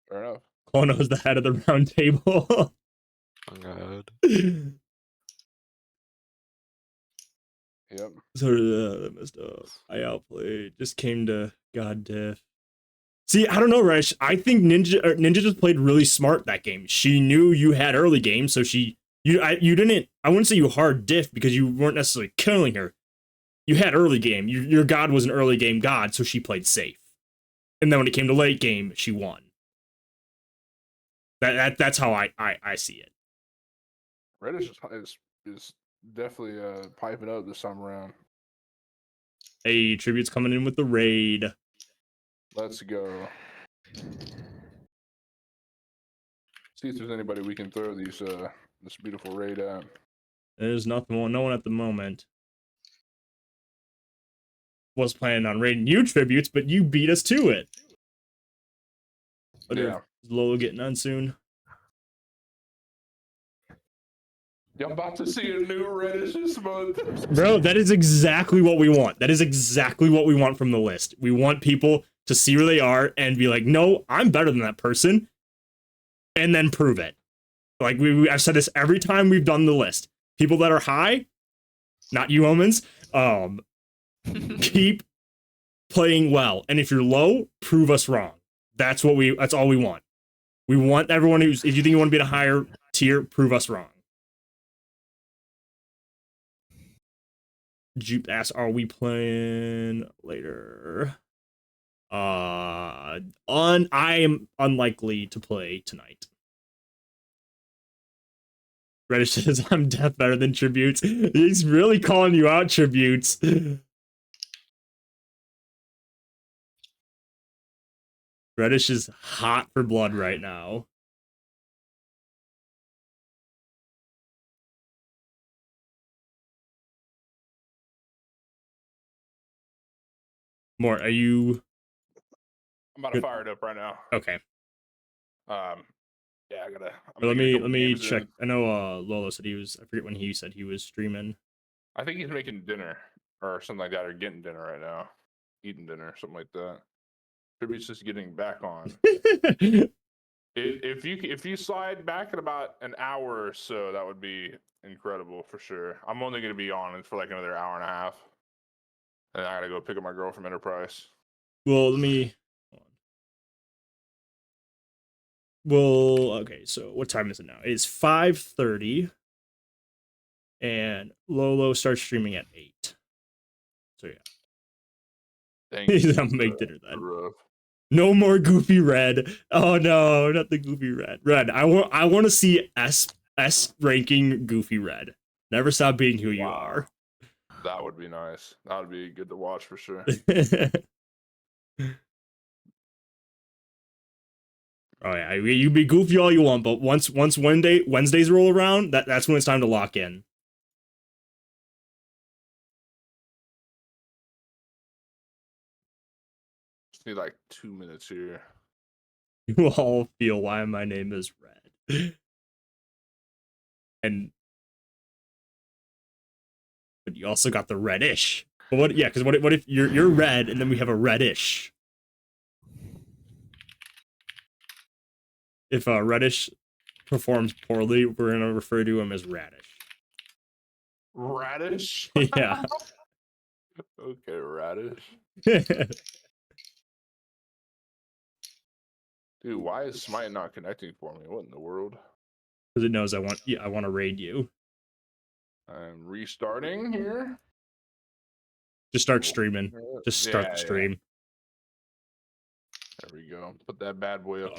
S2: fair enough.
S1: Kono's the head of the round table.
S3: Oh god.
S2: Yep.
S1: So messed up. I outplayed. Just came to God diff. See, I don't know, Resh. I think Ninja just played really smart that game. She knew you had early game, so you didn't. I wouldn't say you hard diff because you weren't necessarily killing her. You had early game. Your god was an early game god, so she played safe. And then when it came to late game, she won. That's how I see it.
S2: Reddish is definitely piping up this time around.
S1: Hey, Tribute's coming in with the raid.
S2: Let's go. See if there's anybody we can throw these this beautiful raid at.
S1: There's no one at the moment. Was planning on raiding you, Tributes, but you beat us to it.
S2: Yeah.
S1: Is Lolo getting on soon?
S2: Y'all about to see a new Reddish this month.
S1: Bro, that is exactly what we want. That is exactly what we want from the list. We want people to see where they are and be like, no, I'm better than that person. And then prove it. Like I've said this every time we've done the list. People that are high, not you omens, keep playing well. And if you're low, prove us wrong. That's all we want. We want everyone if you think you want to be at a higher tier, prove us wrong. Jupe asks, are we playing later? I am unlikely to play tonight. Reddish says, I'm death better than Tributes. He's really calling you out, Tributes. Reddish is hot for blood right now. More, are you...
S2: I'm about to fire it up right now.
S1: Okay.
S2: Yeah, I gotta.
S1: Let me check. I know Lolo said I forget when he said he was streaming.
S2: I think he's making dinner or something like that, or getting dinner right now. Eating dinner, something like that. Tribute's just getting back on. If you slide back in about an hour or so, that would be incredible for sure. I'm only gonna be on for like another hour and a half. And I gotta go pick up my girl from Enterprise.
S1: Well, let me... Well, okay, so what time is it now? It's 5:30. And Lolo starts streaming at 8. So yeah.
S2: Thank
S1: He's
S2: you.
S1: gonna make dinner then.
S2: Rough.
S1: No more Goofy Red. Oh no, not the Goofy Red. Red, I want to see S ranking Goofy Red. Never stop being who you are.
S2: That would be nice. That would be good to watch for sure.
S1: Oh yeah, you be goofy all you want, but once Wednesdays roll around, that's when it's time to lock in.
S2: Just need like 2 minutes here.
S1: You all feel why my name is Red. But you also got the reddish. But what? Yeah, because what if you're red and then we have a reddish? If reddish performs poorly, we're gonna refer to him as radish.
S2: Radish?
S1: Yeah.
S2: Okay, radish. Dude, why is Smite not connecting for me? What in the world?
S1: Because it knows I want to raid you.
S2: I'm restarting here.
S1: Just start streaming. Just start the stream.
S2: There we go. Put that bad boy up.